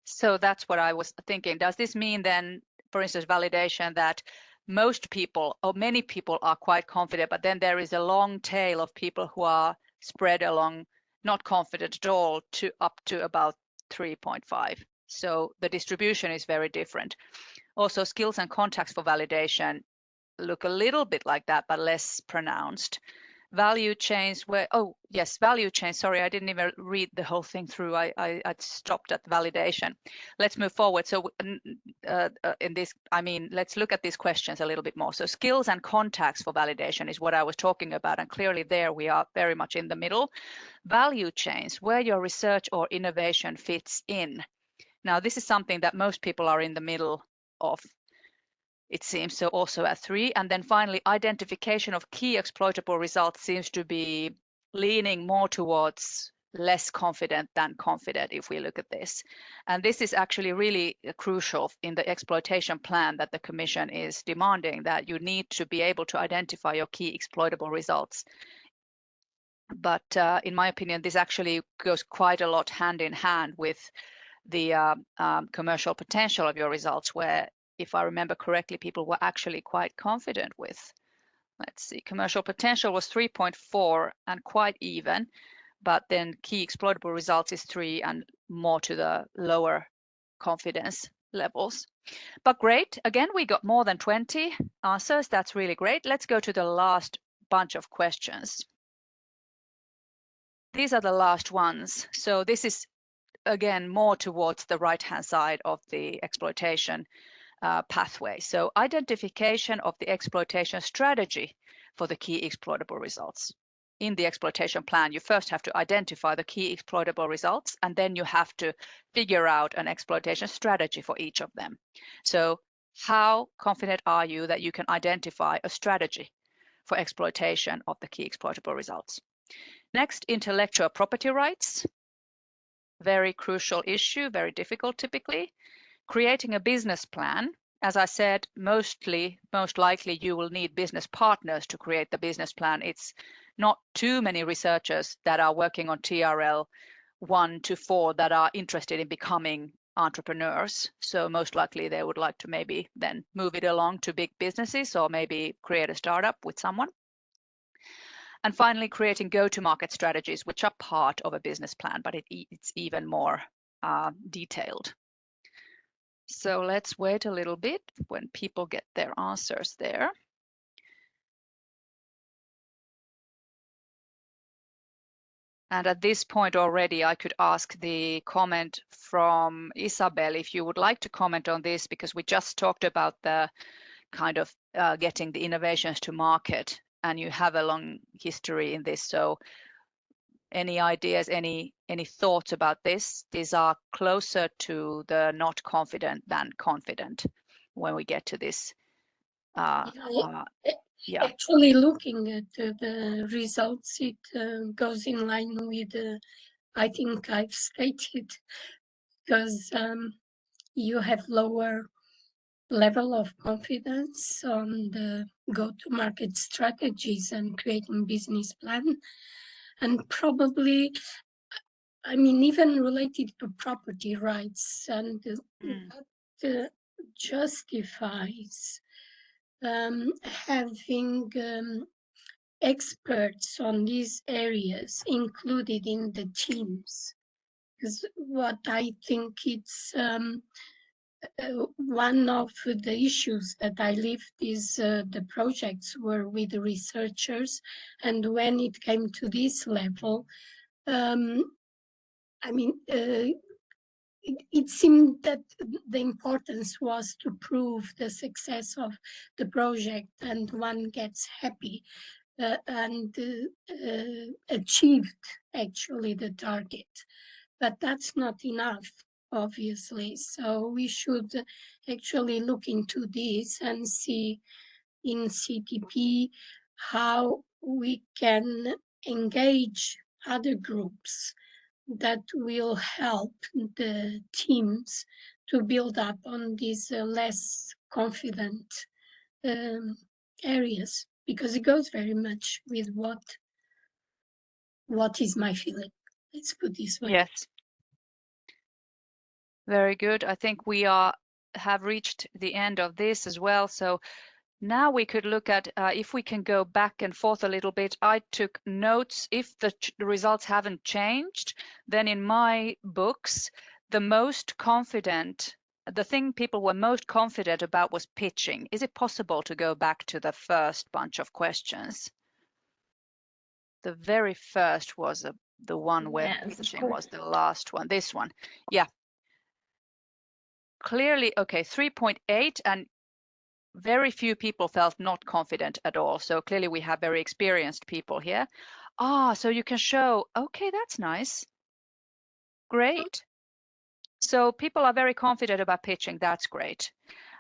So that's what I was thinking. Does this mean then, for instance, validation, that most people or many people are quite confident, but then there is a long tail of people who are spread along, not confident at all, to up to about 3.5. So the distribution is very different. Also, skills and contacts for validation look a little bit like that, but less pronounced. value chains where, oh yes, value chain, sorry, I didn't even read the whole thing through. I stopped at validation. Let's move forward. So in this, I mean, let's look at these questions a little bit more. So skills and contacts for validation is what I was talking about, and clearly there we are very much in the middle. Value chains, where your research or innovation fits in. Now this is something that most people are in the middle of, it seems, so also at 3. And then finally, identification of key exploitable results seems to be leaning more towards less confident than confident if we look at this. And this is actually really crucial in the exploitation plan that the Commission is demanding, that you need to be able to identify your key exploitable results. But in my opinion, this actually goes quite a lot hand in hand with the commercial potential of your results, where, if I remember correctly, people were actually quite confident with. Let's see, commercial potential was 3.4 and quite even, but then key exploitable results is 3 and more to the lower confidence levels. But great, again, we got more than 20 answers. That's really great. Let's go to the last bunch of questions. These are the last ones. So this is, again, more towards the right-hand side of the exploitation pathway. So identification of the exploitation strategy for the key exploitable results. In the exploitation plan, you first have to identify the key exploitable results, and then you have to figure out an exploitation strategy for each of them. So how confident are you that you can identify a strategy for exploitation of the key exploitable results? Next, intellectual property rights. Very crucial issue, very difficult typically. Creating a business plan. As I said, most likely you will need business partners to create the business plan. It's not too many researchers that are working on TRL 1 to 4 that are interested in becoming entrepreneurs. So most likely they would like to maybe then move it along to big businesses or maybe create a startup with someone. And finally, creating go-to-market strategies, which are part of a business plan, but it's even more detailed. So let's wait a little bit when people get their answers there. And at this point already, I could ask the comment from Isabel, if you would like to comment on this, because we just talked about the kind of getting the innovations to market, and you have a long history in this. So any ideas, any thoughts about this? These are closer to the not confident than confident when we get to this. Yeah. Actually, looking at the results, it goes in line with, I think I've stated, because you have lower level of confidence on the go-to-market strategies and creating business plan. And probably, I mean, even related to property rights, and that justifies having experts on these areas included in the teams. Because what I think it's one of the issues that I lived is the projects were with the researchers, and when it came to this level, I mean, it seemed that the importance was to prove the success of the project, and one gets happy and achieved actually the target. But that's not enough, obviously. So we should actually look into this and see in CTP how we can engage other groups that will help the teams to build up on these less confident areas, because it goes very much with what is my feeling. Let's put this way. Yes. Very good. I think we have reached the end of this as well. So now we could look at if we can go back and forth a little bit. I took notes. If the results haven't changed, then in my books, the thing people were most confident about was pitching. Is it possible to go back to the first bunch of questions? the very first was the one where pitching was the last one. This one, yeah. Clearly, okay, 3.8, and very few people felt not confident at all. So clearly we have very experienced people here. So you can show, okay, that's nice. Great. So people are very confident about pitching. That's great.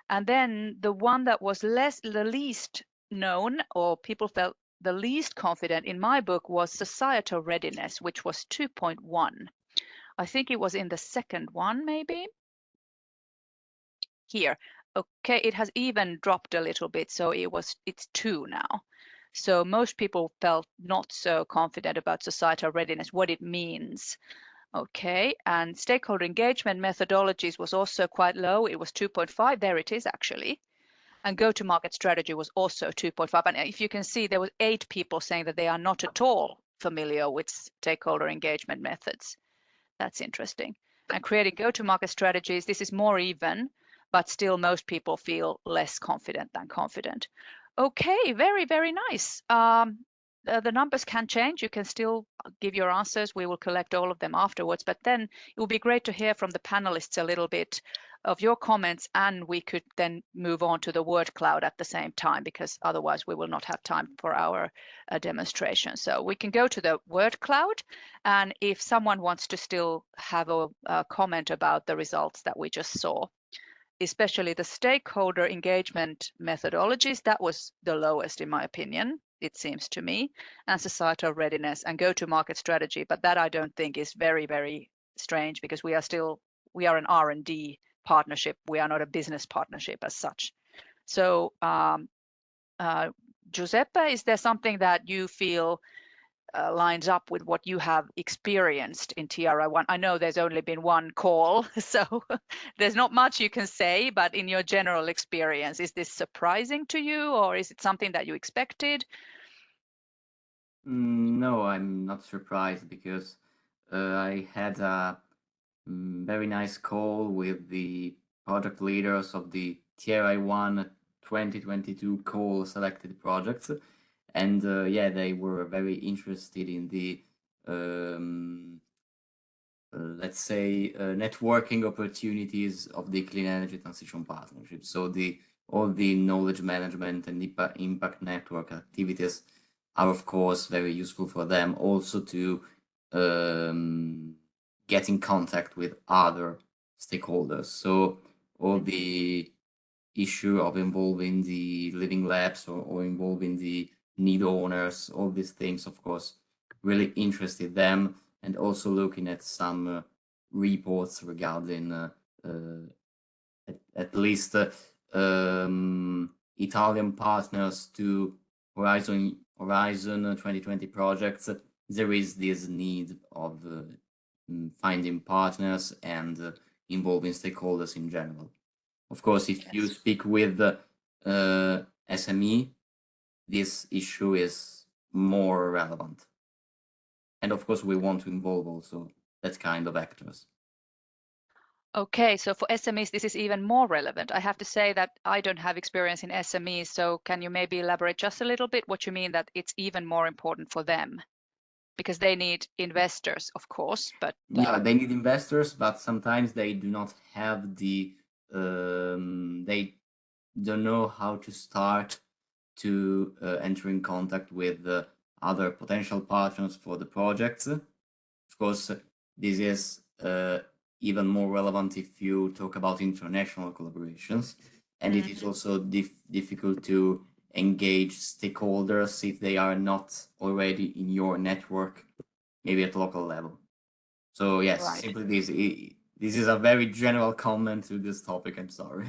And then the one that was the least known, or people felt the least confident in my book, was societal readiness, which was 2.1. I think it was in the second one, maybe. Here. Okay, it has even dropped a little bit, so it's 2 now. So most people felt not so confident about societal readiness, what it means. Okay, and stakeholder engagement methodologies was also quite low. It was 2.5. There it is, actually. And go-to-market strategy was also 2.5. And if you can see, there was 8 people saying that they are not at all familiar with stakeholder engagement methods. That's interesting. And creating go-to-market strategies, this is more even, but still most people feel less confident than confident. Okay, very, very nice. The numbers can change. You can still give your answers. We will collect all of them afterwards, but then it will be great to hear from the panelists a little bit of your comments, and we could then move on to the word cloud at the same time, because otherwise we will not have time for our demonstration. So we can go to the word cloud, and if someone wants to still have a comment about the results that we just saw, especially the stakeholder engagement methodologies, that was the lowest in my opinion, it seems to me, and societal readiness and go-to-market strategy. But that I don't think is very, very strange, because we are an R&D partnership. We are not a business partnership as such. So Giuseppe, is there something that you feel lines up with what you have experienced in TRI1? I know there's only been one call, so there's not much you can say, but in your general experience, is this surprising to you, or is it something that you expected? No, I'm not surprised, because I had a very nice call with the project leaders of the TRI1 2022 call selected projects. And yeah, they were very interested in the, let's say, networking opportunities of the Clean Energy Transition Partnership. So all the knowledge management and impact network activities are, of course, very useful for them, also to get in contact with other stakeholders. So all the issue of involving the living labs or involving the need owners, all these things, of course, really interested them. And also looking at some reports regarding at least Italian partners to Horizon 2020 projects, there is this need of finding partners and involving stakeholders in general. Of course, if you speak with SME, this issue is more relevant. And of course, we want to involve also that kind of actors. Okay, so for SMEs, this is even more relevant. I have to say that I don't have experience in SMEs, so can you maybe elaborate just a little bit what you mean that it's even more important for them? Because they need investors, of course, but... Yeah, they need investors, but sometimes they do not have the... they don't know how to start to enter in contact with other potential partners for the projects. Of course, this is even more relevant if you talk about international collaborations, and it is also difficult to engage stakeholders if they are not already in your network, maybe at local level. So yes, right. Simply this is a very general comment to this topic. I'm sorry.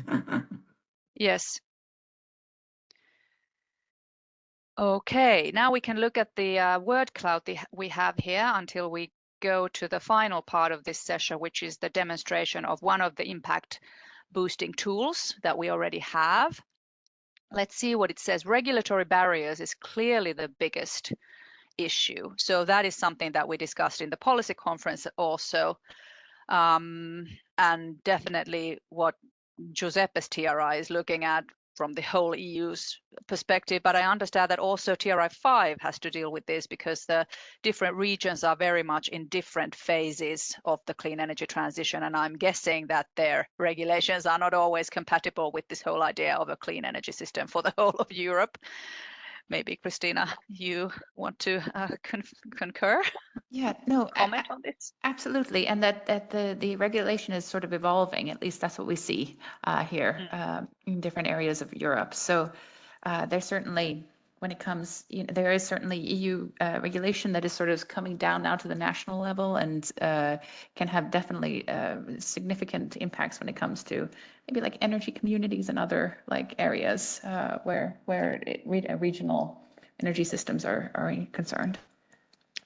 Yes. Okay, now we can look at the word cloud we have here until we go to the final part of this session, which is the demonstration of one of the impact boosting tools that we already have. Let's see what it says. Regulatory barriers is clearly the biggest issue. So that is something that we discussed in the policy conference also. And definitely what Giuseppe's TRI is looking at from the whole EU's perspective, but I understand that also TRI 5 has to deal with this because the different regions are very much in different phases of the clean energy transition, and I'm guessing that their regulations are not always compatible with this whole idea of a clean energy system for the whole of Europe. Maybe Christina, you want to concur? Yeah, no, comment on this? Absolutely, and that the regulation is sort of evolving. At least that's what we see here in different areas of Europe. So there's certainly, when it comes, there is certainly EU regulation that is sort of coming down now to the national level and can have definitely significant impacts when it comes to maybe like energy communities and other like areas where regional energy systems are concerned.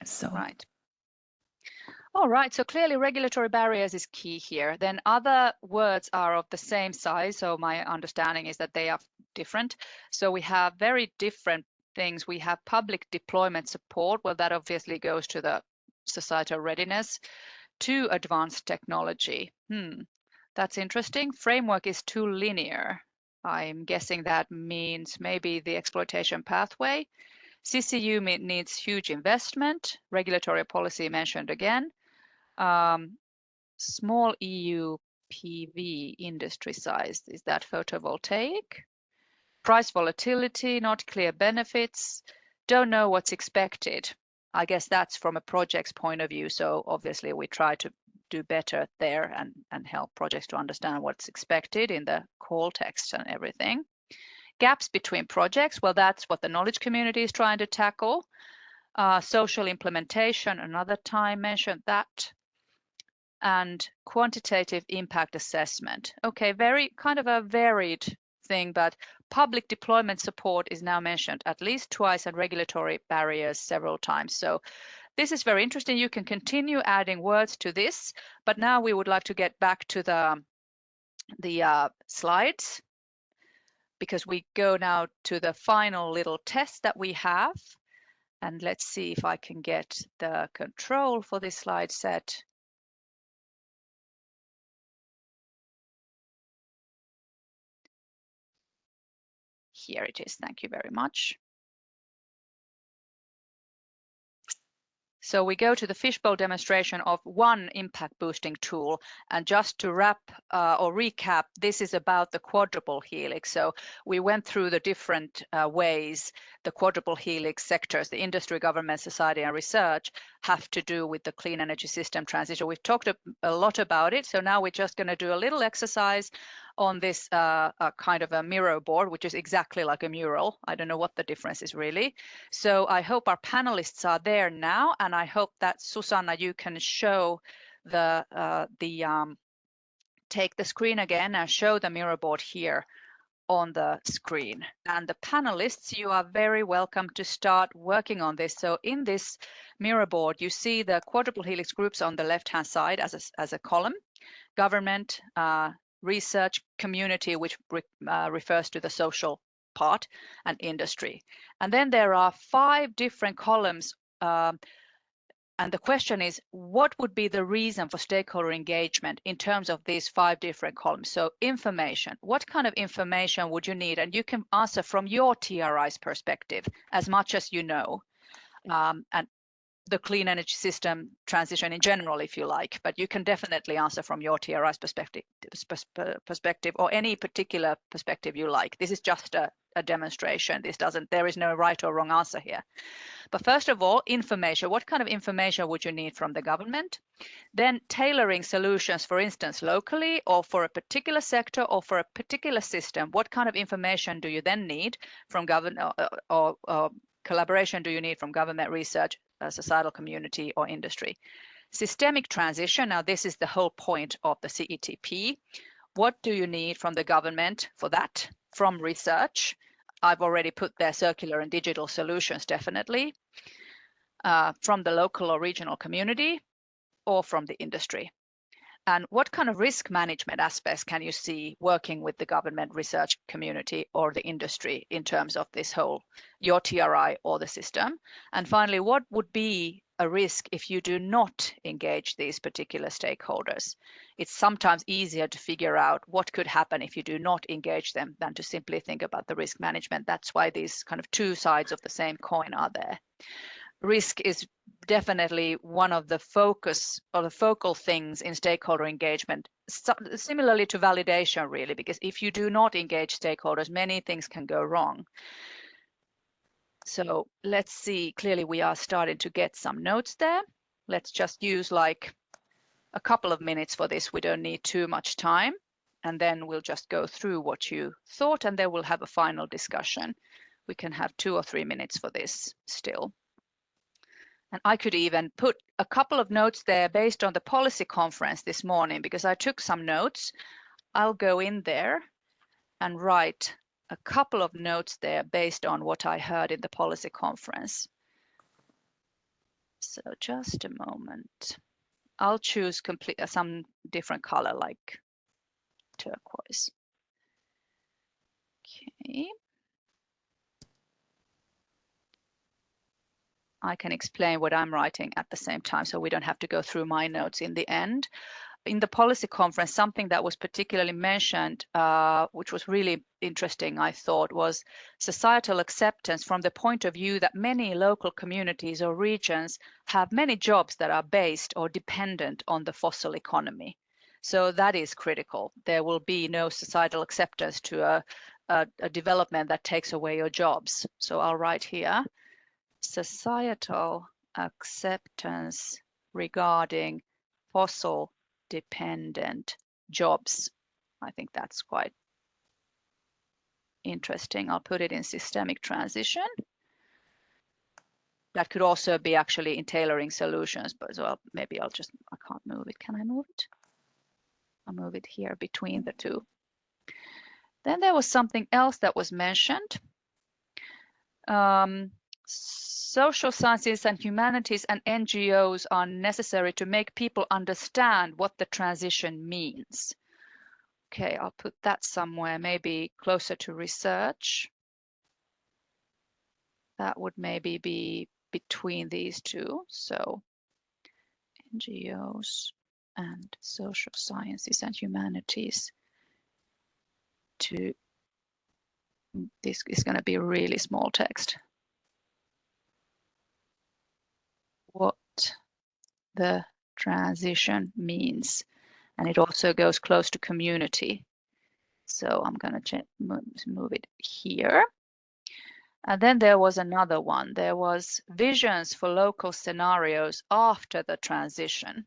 So. Right. All right, so clearly regulatory barriers is key here. Then other words are of the same size. So my understanding is that they are different. So we have very different things. We have public deployment support. Well, that obviously goes to the societal readiness. To advanced technology. That's interesting. Framework is too linear. I'm guessing that means maybe the exploitation pathway. CCU needs huge investment. Regulatory policy mentioned again. Small EU PV industry size, is that photovoltaic? Price volatility, not clear benefits, don't know what's expected. I guess that's from a project's point of view. So obviously we try to do better there and help projects to understand what's expected in the call text and everything. Gaps between projects, well, that's what the knowledge community is trying to tackle. Social implementation, another time mentioned that. And quantitative impact assessment. Okay, very kind of a varied thing, but public deployment support is now mentioned at least twice and regulatory barriers several times. So this is very interesting. You can continue adding words to this, but now we would like to get back to the slides, because we go now to the final little test that we have. And let's see if I can get the control for this slide set. Here it is. Thank you very much. So we go to the fishbowl demonstration of one impact boosting tool. And just to wrap or recap, this is about the quadruple helix. So we went through the different ways the quadruple helix sectors, the industry, government, society, and research, have to do with the clean energy system transition. We've talked a lot about it. So now we're just going to do a little exercise on this kind of a mirror board, which is exactly like a mural. I don't know what the difference is really. So I hope our panelists are there now, and I hope that Susanna, you can show take the screen again and show the mirror board here on the screen. And the panelists, you are very welcome to start working on this. So in this mirror board, you see the quadruple helix groups on the left-hand side as a column, government, research, community, which refers to the social part, and industry. And then there are 5 different columns. And the question is, what would be the reason for stakeholder engagement in terms of these 5 different columns? So information, what kind of information would you need? And you can answer from your TRI's perspective as much as you know. And the clean energy system transition in general, if you like, but you can definitely answer from your TRI's perspective or any particular perspective you like. This is just a demonstration. There is no right or wrong answer here. But first of all, information. What kind of information would you need from the government? Then tailoring solutions, for instance, locally or for a particular sector or for a particular system. What kind of information do you then need from government or collaboration do you need from government, research, societal community, or industry? Systemic transition. Now, this is the whole point of the CETP. What do you need from the government for that? From research. I've already put there circular and digital solutions, definitely. From the local or regional community, or from the industry. And what kind of risk management aspects can you see working with the government, research community, or the industry in terms of this whole, your TRI or the system? And finally, what would be a risk if you do not engage these particular stakeholders. It's sometimes easier to figure out what could happen if you do not engage them than to simply think about the risk management. That's why these kind of two sides of the same coin are there. Risk is definitely one of the focus or the focal things in stakeholder engagement, similarly to validation, really, because if you do not engage stakeholders, many things can go wrong. So let's see, clearly we are starting to get some notes there. Let's just use like a couple of minutes for this. We don't need too much time. And then we'll just go through what you thought, and then we'll have a final discussion. We can have 2 or 3 minutes for this still. And I could even put a couple of notes there based on the policy conference this morning, because I took some notes. I'll go in there and write a couple of notes there based on what I heard in the policy conference. So just a moment. I'll choose some different color like turquoise. Okay. I can explain what I'm writing at the same time, so we don't have to go through my notes in the end. In the policy conference, something that was particularly mentioned, which was really interesting, I thought, was societal acceptance from the point of view that many local communities or regions have many jobs that are based or dependent on the fossil economy. So that is critical. There will be no societal acceptance to a development that takes away your jobs. So I'll write here, societal acceptance regarding fossil dependent jobs. I think that's quite interesting. I'll put it in systemic transition. That could also be actually in tailoring solutions, but well, maybe I can't move it. Can I move it? I'll move it here between the two. Then there was something else that was mentioned. Social sciences and humanities and NGOs are necessary to make people understand what the transition means. Okay, I'll put that somewhere, maybe closer to research. That would maybe be between these two. So NGOs and social sciences and humanities. This is going to be really small text. What the transition means. And it also goes close to community. So I'm going to move it here. And then there was another one. There was visions for local scenarios after the transition.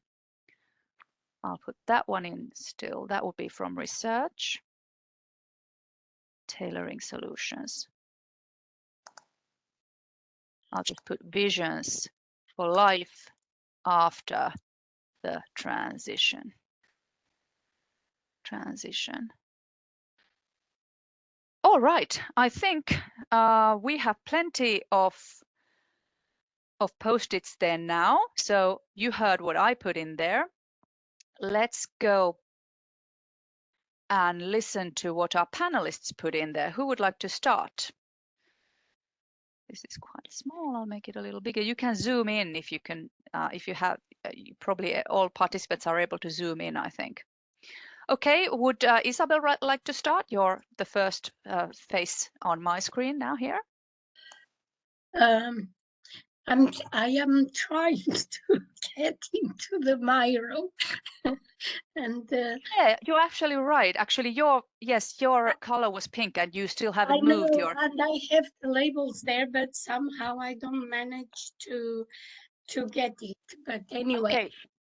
I'll put that one in still. That will be from research. Tailoring solutions. I'll just put visions for life after the transition. All right, I think we have plenty of post-its there now. So you heard what I put in there. Let's go and listen to what our panelists put in there. Who would like to start? This is quite small. I'll make it a little bigger. You can zoom in if you can. If you have, probably all participants are able to zoom in, I think. Okay, would Isabel like to start? You're the first face on my screen now here. I am trying to get into the Miro, and yeah, you're actually right. Actually, your color was pink, and you still haven't moved your. And I have the labels there, but somehow I don't manage to get it. But anyway. Okay.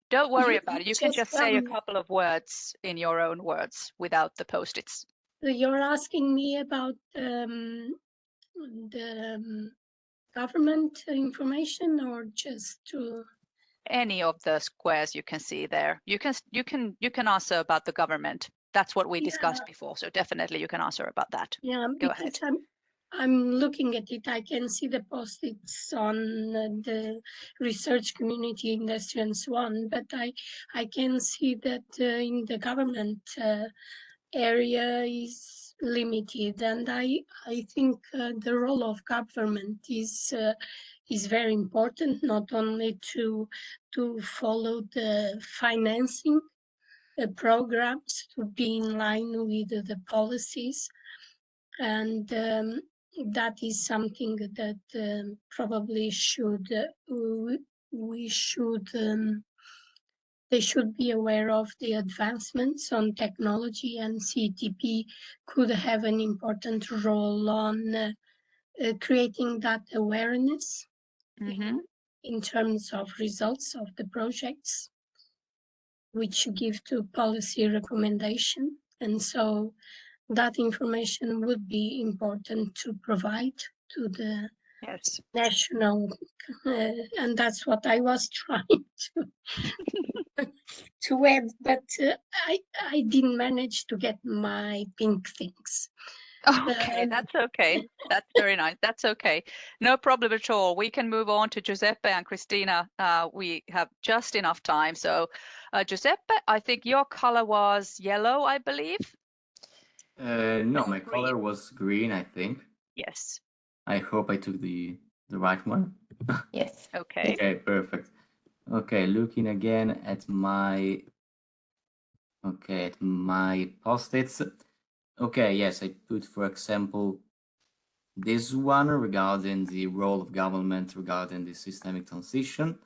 Don't worry about it. You can just say a couple of words in your own words without the post-its. You're asking me about the government information, or just to any of the squares you can see there. You can answer about the government. That's what we discussed before. So definitely you can answer about that. Yeah, go ahead. I'm looking at it. I can see the post-its on the research community, industry, and so on. But I can see that in the government area is limited, and I think the role of government is is very important, not only to follow the financing programs, to be in line with the policies, and that is something that probably should we should they should be aware of the advancements on technology, and CETP could have an important role on creating that awareness in terms of results of the projects, which give to policy recommendation. And so that information would be important to provide to the national, and that's what I was trying to add, but I didn't manage to get my pink things. Okay, that's okay. That's very nice. That's okay. No problem at all. We can move on to Giuseppe and Christina. We have just enough time. So Giuseppe, I think your color was yellow, I believe. No, my color was green, I think. Yes. I hope I took the right one. Yes. Okay. Okay, perfect. Okay, looking again at my post-its. Okay, yes, I put, for example, this one regarding the role of government regarding the systemic transition.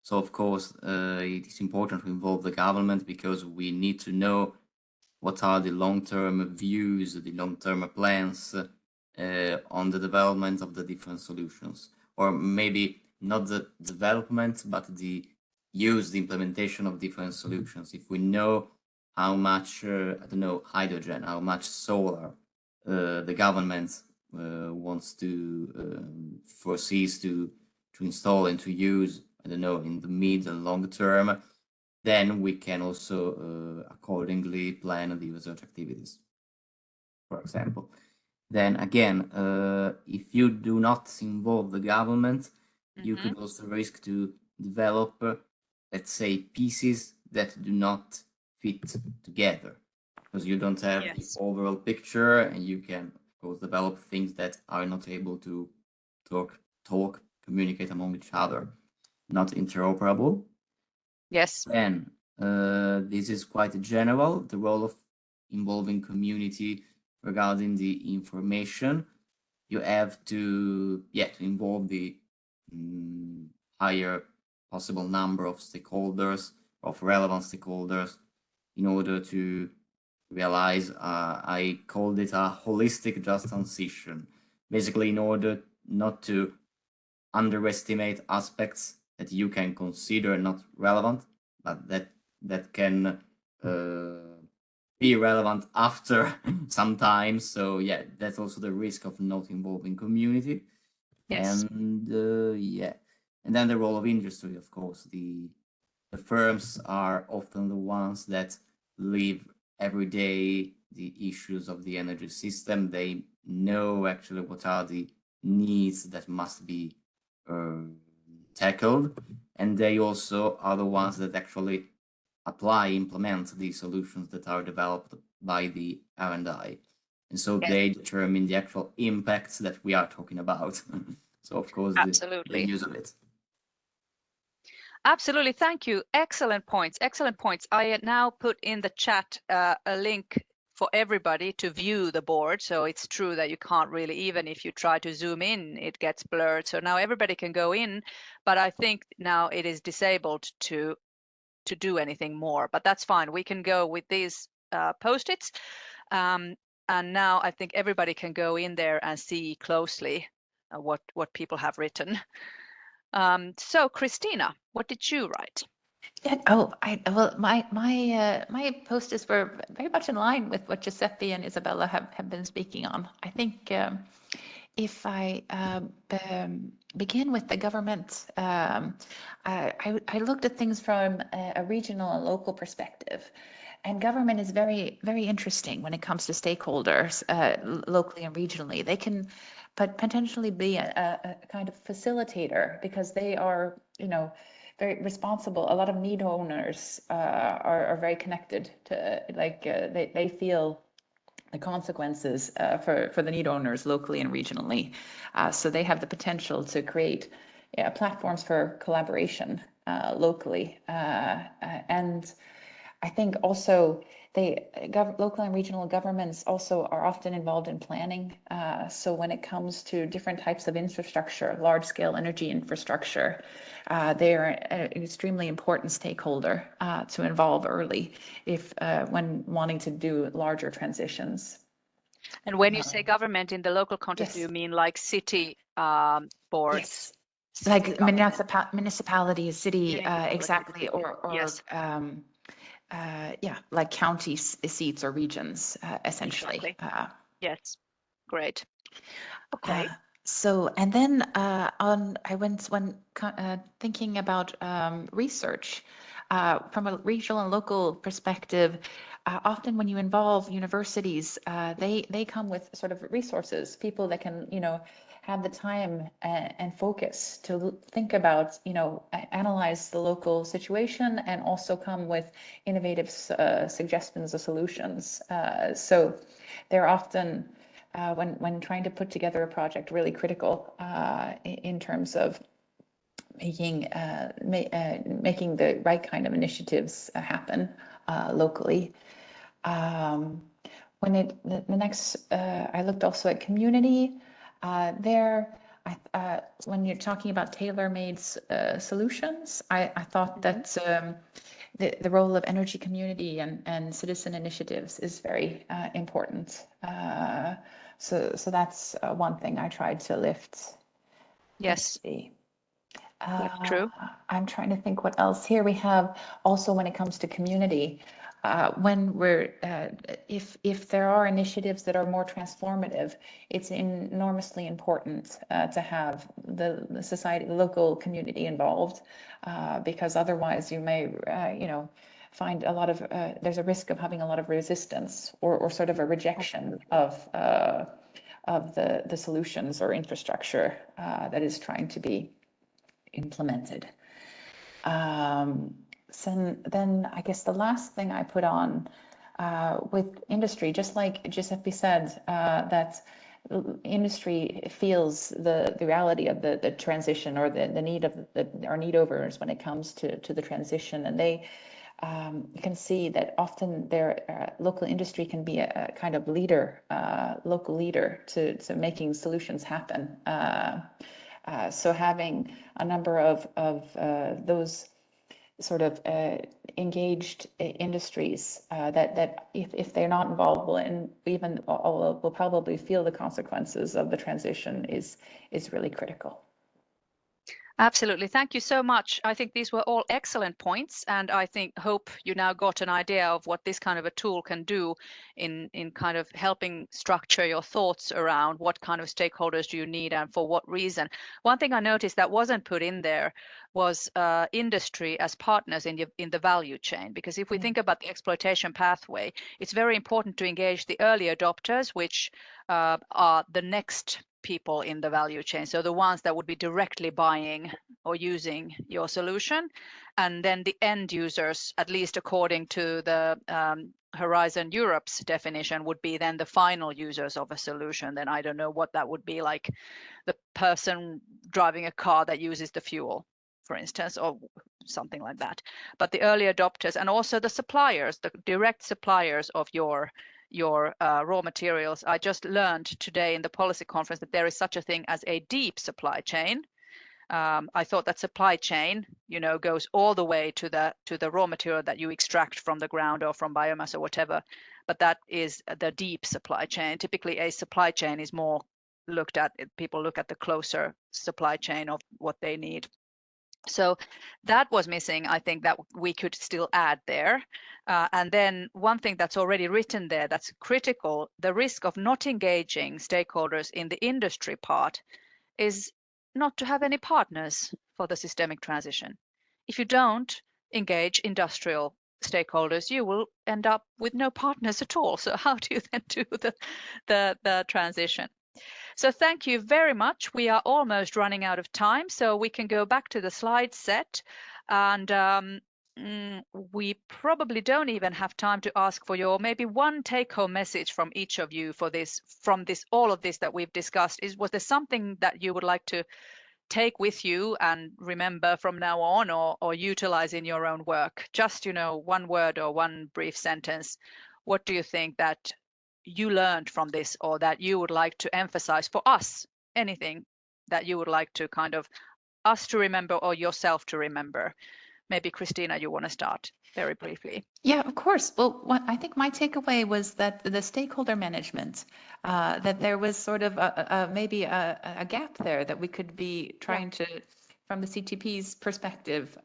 So, of course, it is important to involve the government because we need to know what are the long-term views, the long-term plans on the development of the different solutions, or maybe not the development, but the use, the implementation of different solutions. If we know how much, I don't know, hydrogen, how much solar the government wants to foresees to install and to use, I don't know, in the mid and long term, then we can also accordingly plan the research activities, for example. Then again, if you do not involve the government, you could also risk to develop, let's say, pieces that do not fit together, because you don't have the overall picture, and you can, of course, develop things that are not able to talk, communicate among each other, not interoperable. Yes. Then this is quite general, the role of involving community regarding the information. You have to involve the higher possible number of stakeholders, of relevant stakeholders, in order to realize, I called it a holistic just transition, basically in order not to underestimate aspects that you can consider not relevant, but that can be relevant after sometimes. So yeah, that's also the risk of not involving community. Yes. And and then the role of industry, of course. The firms are often the ones that live every day the issues of the energy system. They know actually what are the needs that must be tackled, and they also are the ones that actually implement the solutions that are developed by the R&I, and so they determine the actual impacts that we are talking about. So of course, the use of it. Absolutely, thank you. Excellent points. Excellent points. I now put in the chat a link for everybody to view the board. So it's true that you can't really, even if you try to zoom in, it gets blurred. So now everybody can go in, but I think now it is disabled to do anything more. But that's fine. We can go with these post-its. And now I think everybody can go in there and see closely what people have written. So Christina, what did you write? Yeah, well, my post-its were very much in line with what Giuseppe and Isabella have been speaking on. I think if I begin with the government, I looked at things from a regional and local perspective. And government is very, very interesting when it comes to stakeholders locally and regionally. They can potentially be a kind of facilitator because they are, very responsible. A lot of need owners are very connected to, they feel the consequences for the need owners locally and regionally. So they have the potential to create platforms for collaboration locally. And I think also local and regional governments also are often involved in planning. So when it comes to different types of infrastructure, large-scale energy infrastructure, they are an extremely important stakeholder to involve early when wanting to do larger transitions. And when you say government in the local context, do you mean like city boards? Yes. Like municipalities, city, exactly, or yes. Like county seats or regions, essentially. Exactly. Yes, great. Okay. So, and then I went when thinking about research from a regional and local perspective. Often, when you involve universities, they come with sort of resources, people that can, have the time and focus to think about, analyze the local situation and also come with innovative suggestions or solutions. So they're often, when trying to put together a project, really critical in terms of making the right kind of initiatives happen locally. I looked also at community. When you're talking about tailor-made solutions, I thought that the role of energy community and citizen initiatives is very important. So that's one thing I tried to lift. Yes. True. I'm trying to think what else. Here we have also when it comes to community, when we're if there are initiatives that are more transformative, it's enormously important to have the society, local community involved, because otherwise you may find a lot of there's a risk of having a lot of resistance or sort of a rejection of the solutions or infrastructure that is trying to be implemented. So then I guess the last thing I put on with industry, just like Giuseppe said, that industry feels the reality of the transition or the need of our need overs when it comes to the transition, and they you can see that often their local industry can be a kind of leader, local leader to making solutions happen. So having a number of those sort of engaged industries that if they're not involved will probably feel the consequences of the transition is really critical. Absolutely. Thank you so much. I think these were all excellent points, and I hope you now got an idea of what this kind of a tool can do in kind of helping structure your thoughts around what kind of stakeholders do you need and for what reason. One thing I noticed that wasn't put in there was industry as partners in the value chain, because if we think about the exploitation pathway, it's very important to engage the early adopters, which are the next people in the value chain, so the ones that would be directly buying or using your solution, and then the end users, at least according to the Horizon Europe's definition, would be then the final users of a solution. Then I don't know what that would be, like the person driving a car that uses the fuel, for instance, or something like that. But the early adopters and also the suppliers, the direct suppliers of your raw materials. I just learned today in the policy conference that there is such a thing as a deep supply chain. I thought that supply chain, goes all the way to the raw material that you extract from the ground or from biomass or whatever. But that is the deep supply chain. Typically, a supply chain is more looked at. People look at the closer supply chain of what they need. So that was missing. I think that we could still add there. And then one thing that's already written there that's critical, the risk of not engaging stakeholders in the industry part is not to have any partners for the systemic transition. If you don't engage industrial stakeholders, you will end up with no partners at all. So how do you then do the transition? So thank you very much. We are almost running out of time, so we can go back to the slide set. And we probably don't even have time to ask for your maybe one take-home message from each of you for all of this that we've discussed. Was there something that you would like to take with you and remember from now on, or utilize in your own work? Just, one word or one brief sentence. What do you think that you learned from this, or that you would like to emphasize for us? Anything that you would like to kind of us to remember or yourself to remember? Maybe Christina, you want to start very briefly. Yeah, of course. Well, I think my takeaway was that the stakeholder management, that there was sort of maybe a gap there that we could be trying to, from the CTP's perspective,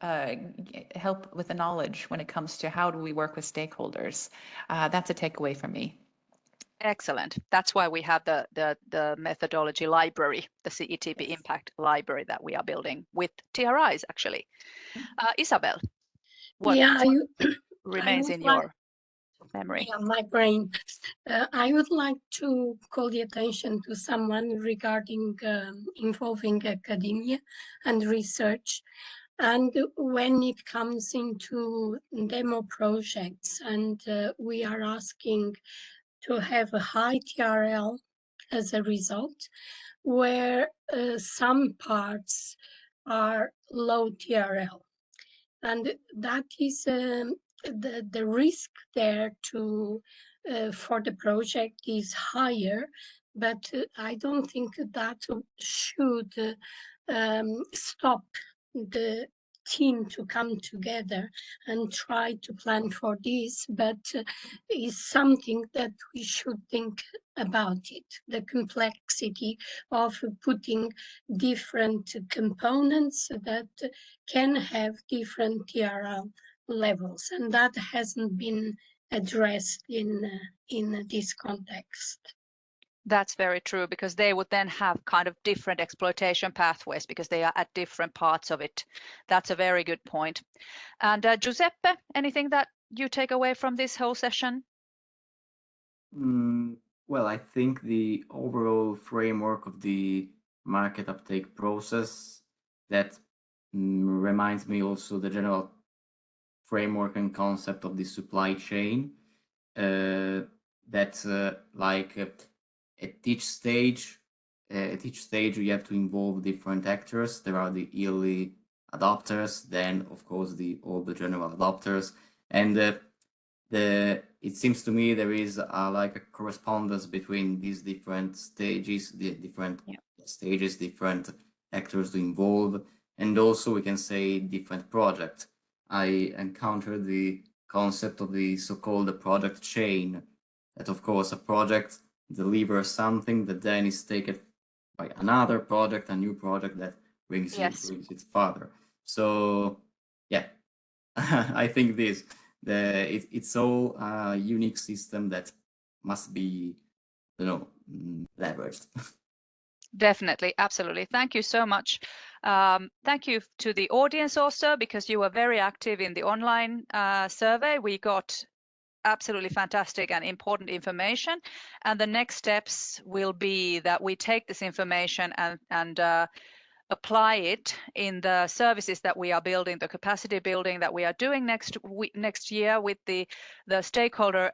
help with the knowledge when it comes to how do we work with stakeholders. That's a takeaway from me. Excellent. That's why we have the methodology library, the CETP Impact Library that we are building with TRIs, actually. Isabel, what remains in your memory? Yeah, my brain. I would like to call the attention to someone regarding involving academia and research. And when it comes into demo projects, and we are asking to have a high TRL as a result, where some parts are low TRL. And that is the risk there to for the project is higher, but I don't think that should stop the team to come together and try to plan for this, but is something that we should think about it, the complexity of putting different components that can have different TRL levels, and that hasn't been addressed in this context. That's very true, because they would then have kind of different exploitation pathways because they are at different parts of it. That's a very good point. And Giuseppe, anything that you take away from this whole session? Well, I think the overall framework of the market uptake process, that reminds me also the general framework and concept of the supply chain, that like at each stage you have to involve different actors. There are the early adopters, then of course all the general adopters, and it seems to me there is like a correspondence between these different stages, different actors to involve, and also we can say different projects. I encountered the concept of the so-called product chain, that of course a project delivers something that then is taken by another project, a new project that brings it further. So yeah, I think it's all a unique system that must be, leveraged. Definitely, absolutely. Thank you so much. Thank you to the audience also, because you were very active in the online survey. We got absolutely fantastic and important information. And the next steps will be that we take this information and apply it in the services that we are building, the capacity building that we are doing next year with the stakeholder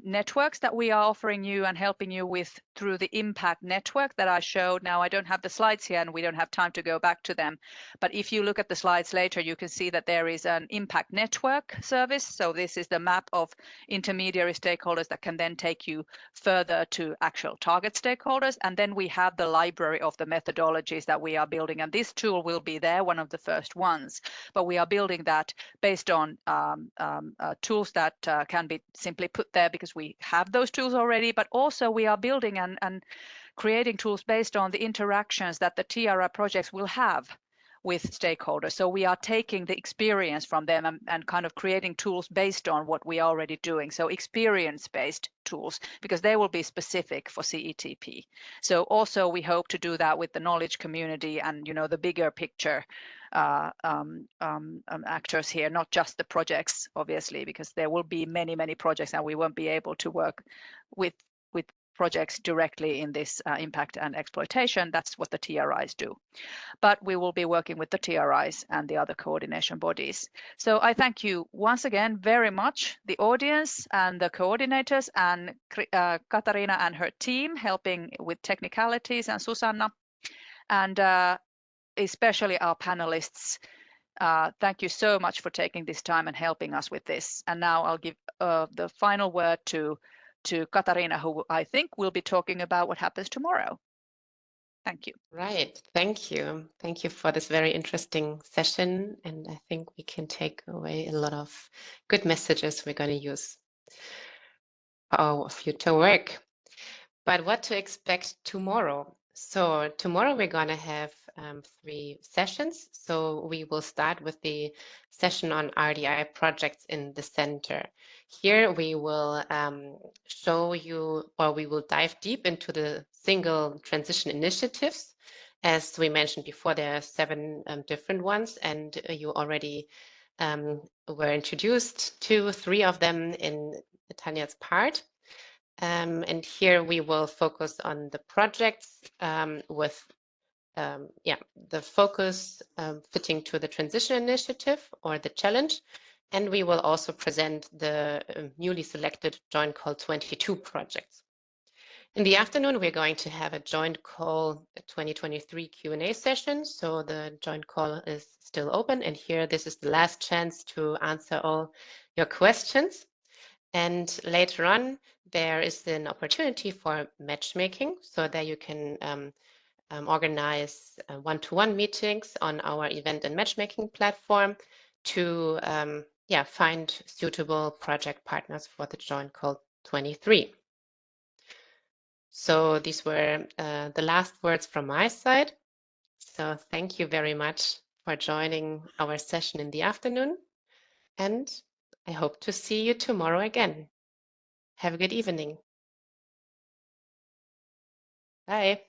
networks that we are offering you and helping you with through the impact network that I showed. Now, I don't have the slides here and we don't have time to go back to them, but if you look at the slides later, you can see that there is an impact network service. So this is the map of intermediary stakeholders that can then take you further to actual target stakeholders. And then we have the library of the methodologies that we are building, and this tool will be there, one of the first ones, but we are building that based on tools that can be simply put there because we have those tools already, but also we are building and creating tools based on the interactions that the TRI projects will have with stakeholders. So we are taking the experience from them and kind of creating tools based on what we are already doing. So experience-based tools, because they will be specific for CETP. So also we hope to do that with the knowledge community and, the bigger picture actors here, not just the projects, obviously, because there will be many, many projects and we won't be able to work with projects directly in this impact and exploitation. That's what the TRIs do. But we will be working with the TRIs and the other coordination bodies. So I thank you once again very much, the audience and the coordinators, and Katarina and her team helping with technicalities, and Susanna. And especially our panelists. Thank you so much for taking this time and helping us with this. And now I'll give the final word to Katarina, who I think will be talking about what happens tomorrow. Thank you. Right. Thank you. Thank you for this very interesting session. And I think we can take away a lot of good messages we're going to use for our future work. But what to expect tomorrow? So tomorrow we're going to have 3 sessions. So we will start with the session on RDI projects in the center. Here we will show you, or we will dive deep into the single transition initiatives. As we mentioned before, there are 7 different ones, and you already were introduced to 3 of them in Tanya's part. And here we will focus on the projects with the focus fitting to the transition initiative or the challenge. And we will also present the newly selected Joint Call 22 projects. In the afternoon, we're going to have a Joint Call 2023 Q&A session. So the Joint Call is still open. And here, this is the last chance to answer all your questions. And later on, there is an opportunity for matchmaking. So there you can organize one-to-one meetings on our event and matchmaking platform to find suitable project partners for the Joint Call 23. So these were the last words from my side. So thank you very much for joining our session in the afternoon. And I hope to see you tomorrow again. Have a good evening. Bye.